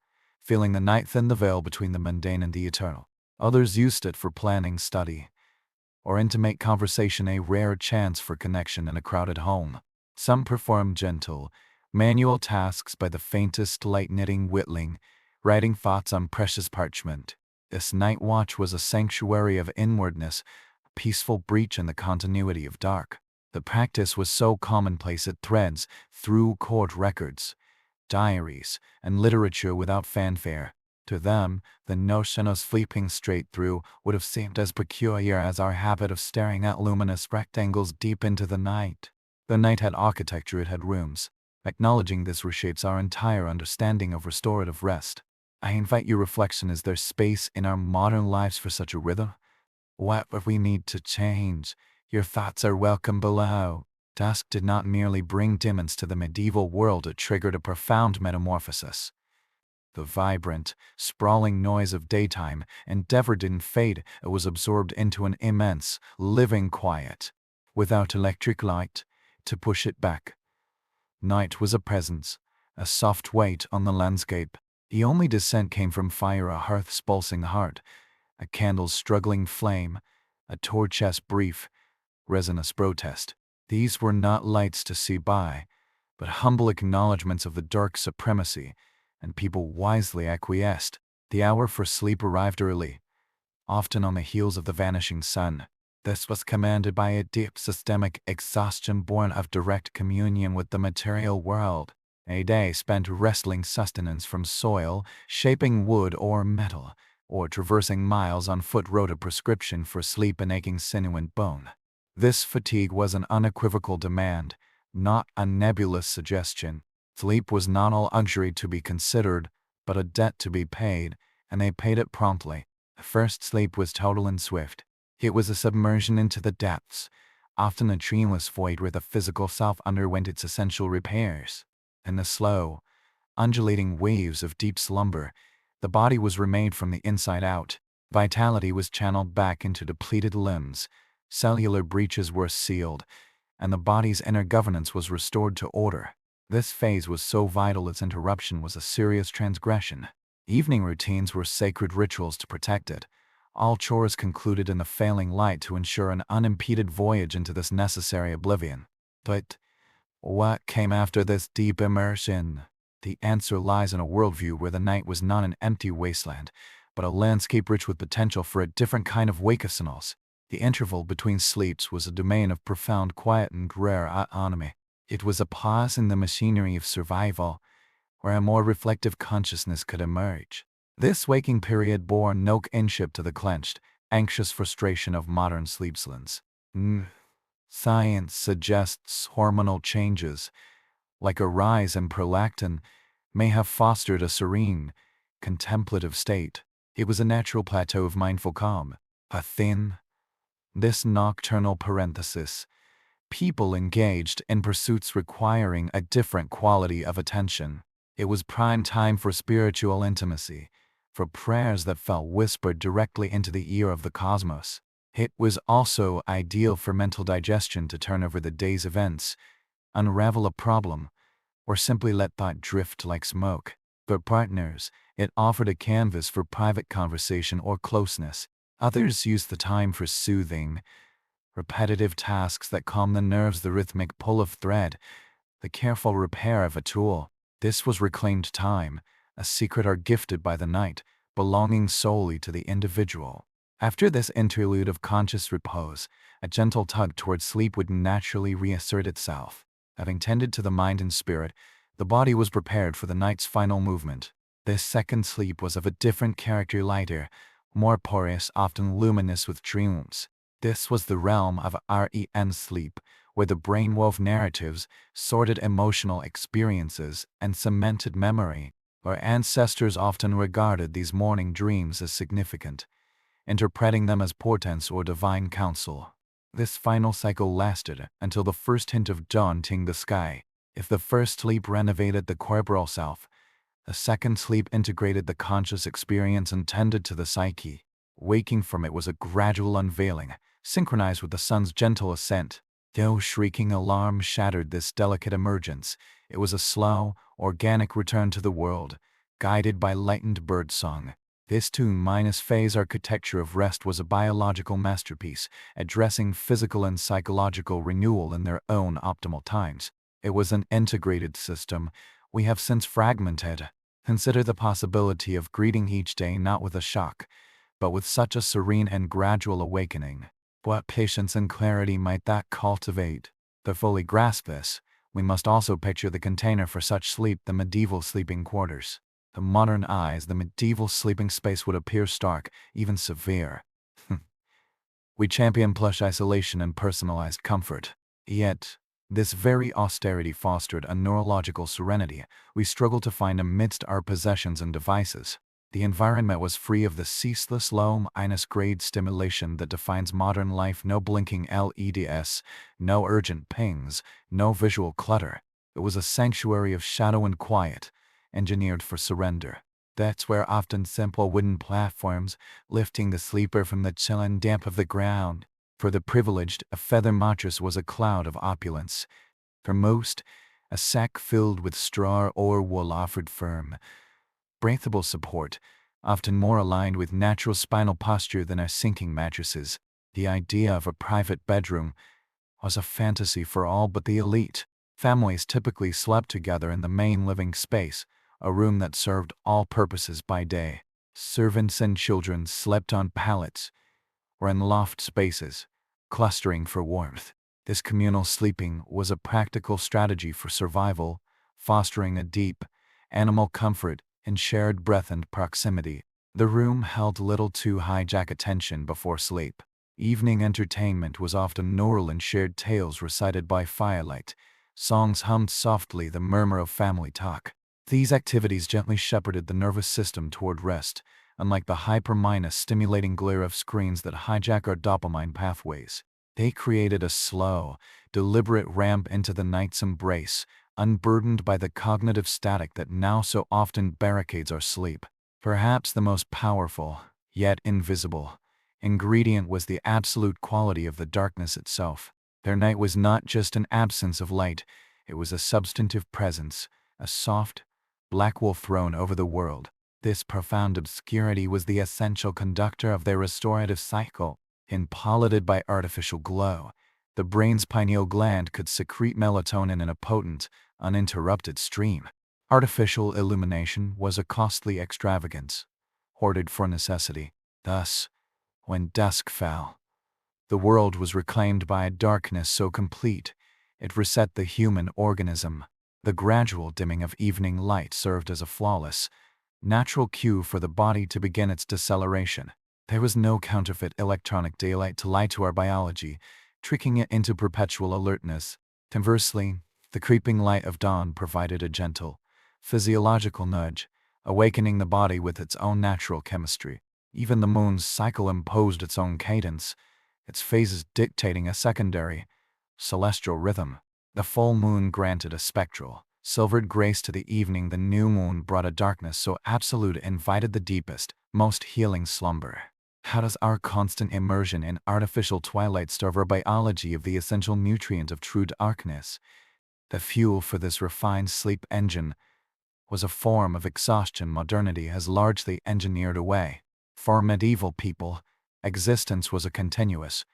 feeling the night thin the veil between the mundane and the eternal. Others used it for planning, study, or intimate conversation, a rare chance for connection in a crowded home. Some performed gentle, manual tasks by the faintest light, knitting, whittling, writing thoughts on precious parchment. This night watch was a sanctuary of inwardness, a peaceful breach in the continuity of dark. The practice was so commonplace it threads through court records, diaries, and literature without fanfare. To them, the notion of sleeping straight through would have seemed as peculiar as our habit of staring at luminous rectangles deep into the night. The night had architecture, it had rooms. Acknowledging this reshapes our entire understanding of restorative rest. I invite your reflection: is there space in our modern lives for such a rhythm? What would we need to change? Your thoughts are welcome below. Dusk did not merely bring demons to the medieval world, it triggered a profound metamorphosis. The vibrant, sprawling noise of daytime endeavor didn't fade, it was absorbed into an immense, living quiet, without electric light to push it back. Night was a presence, a soft weight on the landscape. The only dissent came from fire, a hearth's pulsing heart, a candle's struggling flame, a torch's brief, resinous protest. These were not lights to see by, but humble acknowledgments of the dark supremacy, and people wisely acquiesced. The hour for sleep arrived early, often on the heels of the vanishing sun. This was commanded by a deep systemic exhaustion born of direct communion with the material world. A day spent wresting sustenance from soil, shaping wood or metal, or traversing miles on foot wrote a prescription for sleep in aching sinew and bone. This fatigue was an unequivocal demand, not a nebulous suggestion. Sleep was not a luxury to be considered, but a debt to be paid, and they paid it promptly. The first sleep was total and swift. It was a submersion into the depths, often a dreamless void where the physical self underwent its essential repairs. In the slow, undulating waves of deep slumber, the body was remade from the inside out. Vitality was channeled back into depleted limbs, cellular breaches were sealed, and the body's inner governance was restored to order. This phase was so vital its interruption was a serious transgression. Evening routines were sacred rituals to protect it. All chores concluded in the failing light to ensure an unimpeded voyage into this necessary oblivion. But what came after this deep immersion? The answer lies in a worldview where the night was not an empty wasteland, but a landscape rich with potential for a different kind of wakefulness. The interval between sleeps was a domain of profound quiet and rare autonomy. It was a pause in the machinery of survival, where a more reflective consciousness could emerge. This waking period bore no kinship to the clenched, anxious frustration of modern sleepslands. Science suggests hormonal changes, like a rise in prolactin, may have fostered a serene, contemplative state. It was a natural plateau of mindful calm. This nocturnal parenthesis, people engaged in pursuits requiring a different quality of attention. It was prime time for spiritual intimacy, for prayers that felt whispered directly into the ear of the cosmos. It was also ideal for mental digestion to turn over the day's events, unravel a problem, or simply let thought drift like smoke. For partners, it offered a canvas for private conversation or closeness. Others used the time for soothing, repetitive tasks that calm the nerves, the rhythmic pull of thread, the careful repair of a tool. This was reclaimed time, a secret art gifted by the night, belonging solely to the individual. After this interlude of conscious repose, a gentle tug towards sleep would naturally reassert itself. Having tended to the mind and spirit, the body was prepared for the night's final movement. This second sleep was of a different character, lighter, more porous, often luminous with dreams. This was the realm of REM sleep, where the brain wove narratives, sorted emotional experiences, and cemented memory. Our ancestors often regarded these morning dreams as significant, interpreting them as portents or divine counsel. This final cycle lasted until the first hint of dawn tinged the sky. If the first sleep renovated the corporeal self, the second sleep integrated the conscious experience and tended to the psyche. Waking from it was a gradual unveiling, synchronized with the sun's gentle ascent. No shrieking alarm shattered this delicate emergence. It was a slow, organic return to the world, guided by lightened birdsong. This two-phase architecture of rest was a biological masterpiece, addressing physical and psychological renewal in their own optimal times. It was an integrated system we have since fragmented. Consider the possibility of greeting each day not with a shock, but with such a serene and gradual awakening. What patience and clarity might that cultivate? To fully grasp this, we must also picture the container for such sleep, the medieval sleeping quarters. To modern eyes, the medieval sleeping space would appear stark, even severe. We champion plush isolation and personalized comfort. Yet, this very austerity fostered a neurological serenity we struggle to find amidst our possessions and devices. The environment was free of the ceaseless low-grade stimulation that defines modern life. No blinking LEDs, no urgent pings, no visual clutter. It was a sanctuary of shadow and quiet, engineered for surrender. That's where often simple wooden platforms, lifting the sleeper from the chill and damp of the ground. For the privileged, a feather mattress was a cloud of opulence. For most, a sack filled with straw or wool offered firm, breathable support, often more aligned with natural spinal posture than our sinking mattresses. The idea of a private bedroom was a fantasy for all but the elite. Families typically slept together in the main living space, a room that served all purposes by day. Servants and children slept on pallets or in loft spaces, clustering for warmth. This communal sleeping was a practical strategy for survival, fostering a deep, animal comfort in shared breath and proximity. The room held little to hijack attention before sleep. Evening entertainment was often naural and shared tales recited by firelight. Songs hummed softly, the murmur of family talk. These activities gently shepherded the nervous system toward rest, unlike the hyper-stimulating glare of screens that hijack our dopamine pathways. They created a slow, deliberate ramp into the night's embrace, unburdened by the cognitive static that now so often barricades our sleep. Perhaps the most powerful, yet invisible, ingredient was the absolute quality of the darkness itself. Their night was not just an absence of light, it was a substantive presence, a soft, black wool thrown over the world. This profound obscurity was the essential conductor of their restorative cycle. Impolluted by artificial glow, the brain's pineal gland could secrete melatonin in a potent, uninterrupted stream. Artificial illumination was a costly extravagance, hoarded for necessity. Thus, when dusk fell, the world was reclaimed by a darkness so complete, it reset the human organism. The gradual dimming of evening light served as a flawless, natural cue for the body to begin its deceleration. There was no counterfeit electronic daylight to lie to our biology, tricking it into perpetual alertness. Conversely, the creeping light of dawn provided a gentle, physiological nudge, awakening the body with its own natural chemistry. Even the moon's cycle imposed its own cadence, its phases dictating a secondary, celestial rhythm. The full moon granted a spectral, silvered grace to the evening. The new moon brought a darkness so absolute it invited the deepest, most healing slumber. How does our constant immersion in artificial twilight starve our biology of the essential nutrient of true darkness? The fuel for this refined sleep engine was a form of exhaustion modernity has largely engineered away. For medieval people, existence was a continuous,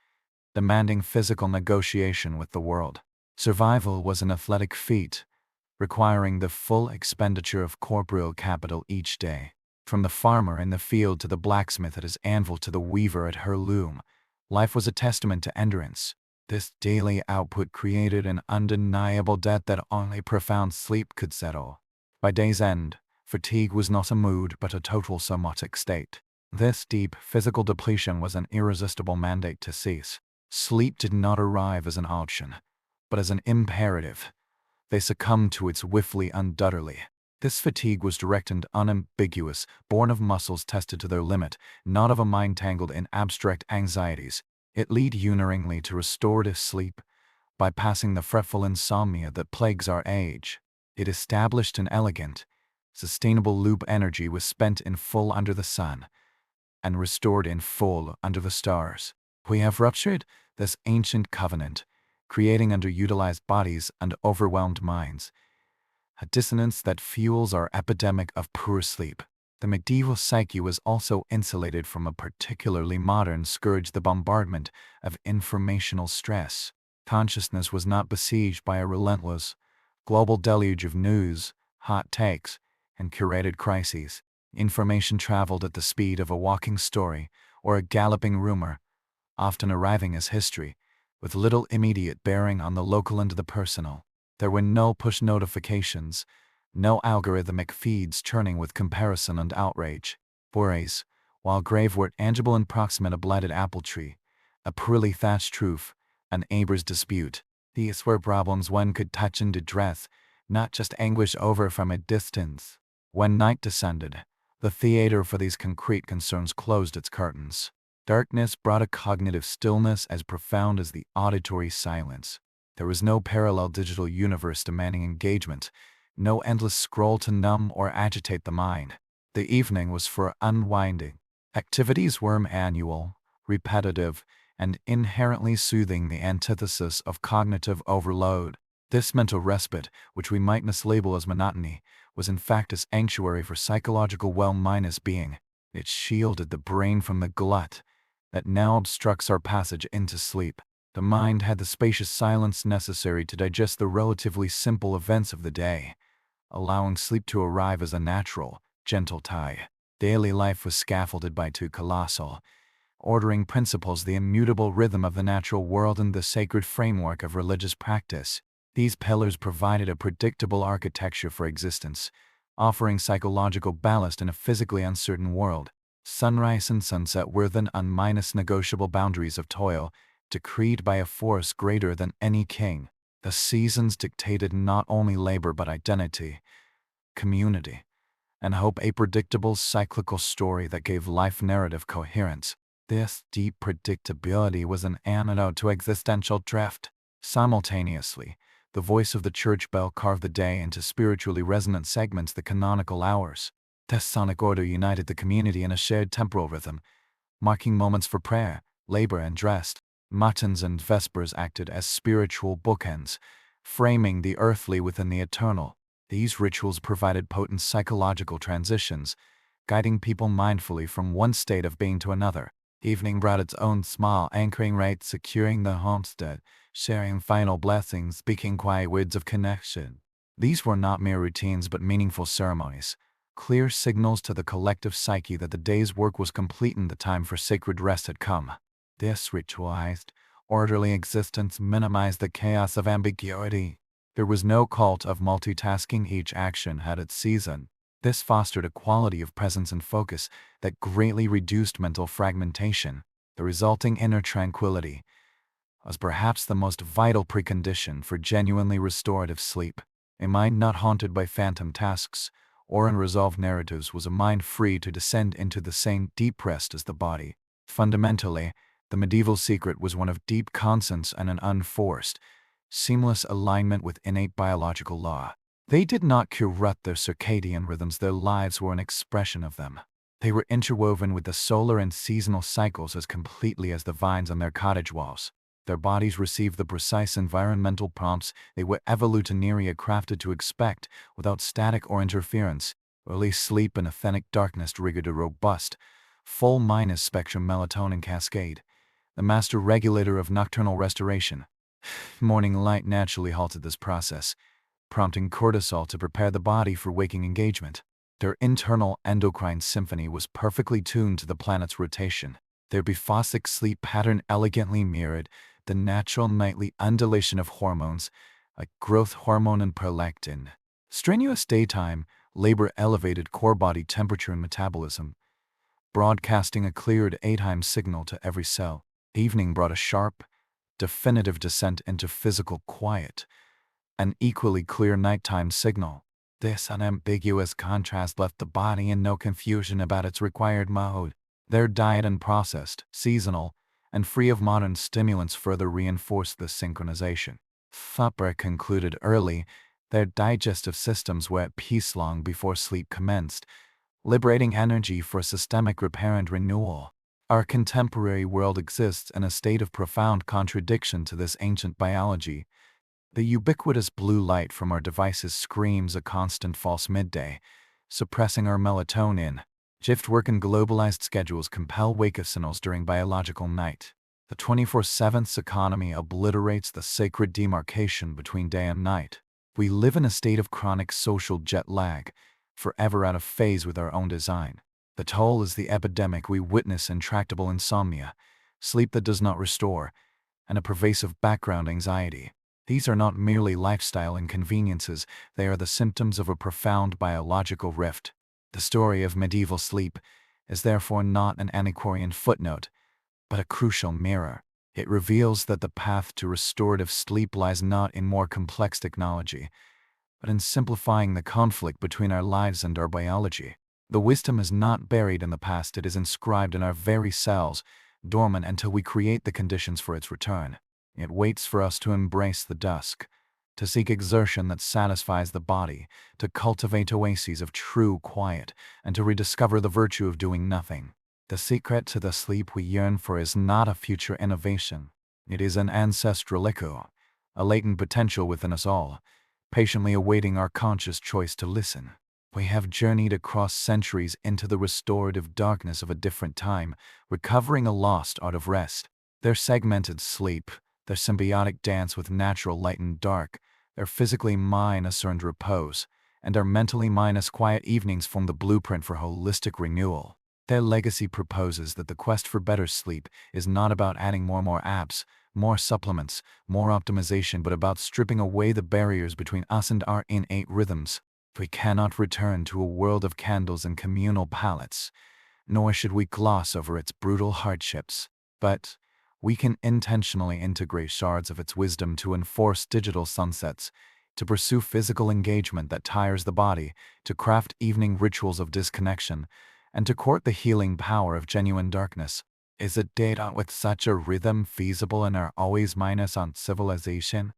demanding physical negotiation with the world. Survival was an athletic feat, requiring the full expenditure of corporeal capital each day. From the farmer in the field to the blacksmith at his anvil to the weaver at her loom, life was a testament to endurance. This daily output created an undeniable debt that only profound sleep could settle. By day's end, fatigue was not a mood but a total somatic state. This deep physical depletion was an irresistible mandate to cease. Sleep did not arrive as an option, but as an imperative. They succumbed to it swiftly, undoubtedly. This fatigue was direct and unambiguous, born of muscles tested to their limit, not of a mind tangled in abstract anxieties. It led unerringly to restorative sleep, bypassing the fretful insomnia that plagues our age. It established an elegant, sustainable loop. Energy was spent in full under the sun, and restored in full under the stars. We have ruptured this ancient covenant, creating underutilized bodies and overwhelmed minds, a dissonance that fuels our epidemic of poor sleep. The medieval psyche was also insulated from a particularly modern scourge, the bombardment of informational stress. Consciousness was not besieged by a relentless, global deluge of news, hot takes, and curated crises. Information traveled at the speed of a walking story or a galloping rumor, often arriving as history, with little immediate bearing on the local and the personal. There were no push notifications, no algorithmic feeds churning with comparison and outrage. Whereas, while grave were tangible and proximate, a blighted apple tree, a poorly thatched roof, an neighbor's dispute, these were problems one could touch and address, not just anguish over from a distance. When night descended, the theater for these concrete concerns closed its curtains. Darkness brought a cognitive stillness as profound as the auditory silence. There was no parallel digital universe demanding engagement, no endless scroll to numb or agitate the mind. The evening was for unwinding. Activities were annual, repetitive, and inherently soothing, the antithesis of cognitive overload. This mental respite, which we might mislabel as monotony, was in fact a sanctuary for psychological well-being. It shielded the brain from the glut that now obstructs our passage into sleep. The mind had the spacious silence necessary to digest the relatively simple events of the day, allowing sleep to arrive as a natural, gentle tie. Daily life was scaffolded by two colossal, ordering principles: the immutable rhythm of the natural world and the sacred framework of religious practice. These pillars provided a predictable architecture for existence, offering psychological ballast in a physically uncertain world. Sunrise and sunset were then negotiable boundaries of toil, decreed by a force greater than any king. The seasons dictated not only labor but identity, community, and hope, a predictable cyclical story that gave life narrative coherence. This deep predictability was an antidote to existential drift. Simultaneously, the voice of the church bell carved the day into spiritually resonant segments, the canonical hours. This sonic order united the community in a shared temporal rhythm, marking moments for prayer, labor, and rest. Matins and vespers acted as spiritual bookends, framing the earthly within the eternal. These rituals provided potent psychological transitions, guiding people mindfully from one state of being to another. Evening brought its own small anchoring rite, securing the homestead, sharing final blessings, speaking quiet words of connection. These were not mere routines but meaningful ceremonies, clear signals to the collective psyche that the day's work was complete and the time for sacred rest had come. This ritualized, orderly existence minimized the chaos of ambiguity. There was no cult of multitasking; each action had its season. This fostered a quality of presence and focus that greatly reduced mental fragmentation. The resulting inner tranquility was perhaps the most vital precondition for genuinely restorative sleep. A mind not haunted by phantom tasks or unresolved narratives was a mind free to descend into the same deep rest as the body. Fundamentally, the medieval secret was one of deep conscience and an unforced, seamless alignment with innate biological law. They did not curate their circadian rhythms; their lives were an expression of them. They were interwoven with the solar and seasonal cycles as completely as the vines on their cottage walls. Their bodies received the precise environmental prompts they were evolutionarily crafted to expect, without static or interference. Early sleep and authentic darkness triggered a robust, full spectrum melatonin cascade, the master regulator of nocturnal restoration. Morning light naturally halted this process, prompting cortisol to prepare the body for waking engagement. Their internal endocrine symphony was perfectly tuned to the planet's rotation. Their biphasic sleep pattern elegantly mirrored the natural nightly undulation of hormones, like growth hormone and prolactin. Strenuous daytime labor elevated core body temperature and metabolism, broadcasting a cleared daytime signal to every cell. Evening brought a sharp, definitive descent into physical quiet, an equally clear nighttime signal. This unambiguous contrast left the body in no confusion about its required mode. Their diet, unprocessed, seasonal, and free of modern stimulants, further reinforced this synchronization. Supper concluded early. Their digestive systems were at peace long before sleep commenced, liberating energy for systemic repair and renewal. Our contemporary world exists in a state of profound contradiction to this ancient biology. The ubiquitous blue light from our devices screams a constant false midday, suppressing our melatonin. Shift work and globalized schedules compel wake-up signals during biological night. The 24/7 economy obliterates the sacred demarcation between day and night. We live in a state of chronic social jet lag, forever out of phase with our own design. The toll is the epidemic we witness: intractable insomnia, sleep that does not restore, and a pervasive background anxiety. These are not merely lifestyle inconveniences, they are the symptoms of a profound biological rift. The story of medieval sleep is therefore not an antiquarian footnote, but a crucial mirror. It reveals that the path to restorative sleep lies not in more complex technology, but in simplifying the conflict between our lives and our biology. The wisdom is not buried in the past, it is inscribed in our very cells, dormant until we create the conditions for its return. It waits for us to embrace the dusk, to seek exertion that satisfies the body, to cultivate oases of true quiet, and to rediscover the virtue of doing nothing. The secret to the sleep we yearn for is not a future innovation. It is an ancestral echo, a latent potential within us all, patiently awaiting our conscious choice to listen. We have journeyed across centuries into the restorative darkness of a different time, recovering a lost art of rest. Their segmented sleep, their symbiotic dance with natural light and dark, their physically minus earned repose, and our mentally minus quiet evenings form the blueprint for holistic renewal. Their legacy proposes that the quest for better sleep is not about adding more apps, more supplements, more optimization, but about stripping away the barriers between us and our innate rhythms. We cannot return to a world of candles and communal palettes, nor should we gloss over its brutal hardships. But we can intentionally integrate shards of its wisdom to enforce digital sunsets, to pursue physical engagement that tires the body, to craft evening rituals of disconnection, and to court the healing power of genuine darkness. Is a data with such a rhythm feasible in our always minus on civilization?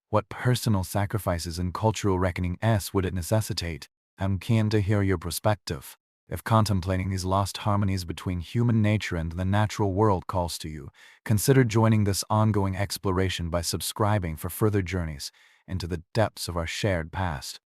What personal sacrifices and cultural reckoning would it necessitate? I'm keen to hear your perspective. If contemplating these lost harmonies between human nature and the natural world calls to you, consider joining this ongoing exploration by subscribing for further journeys into the depths of our shared past.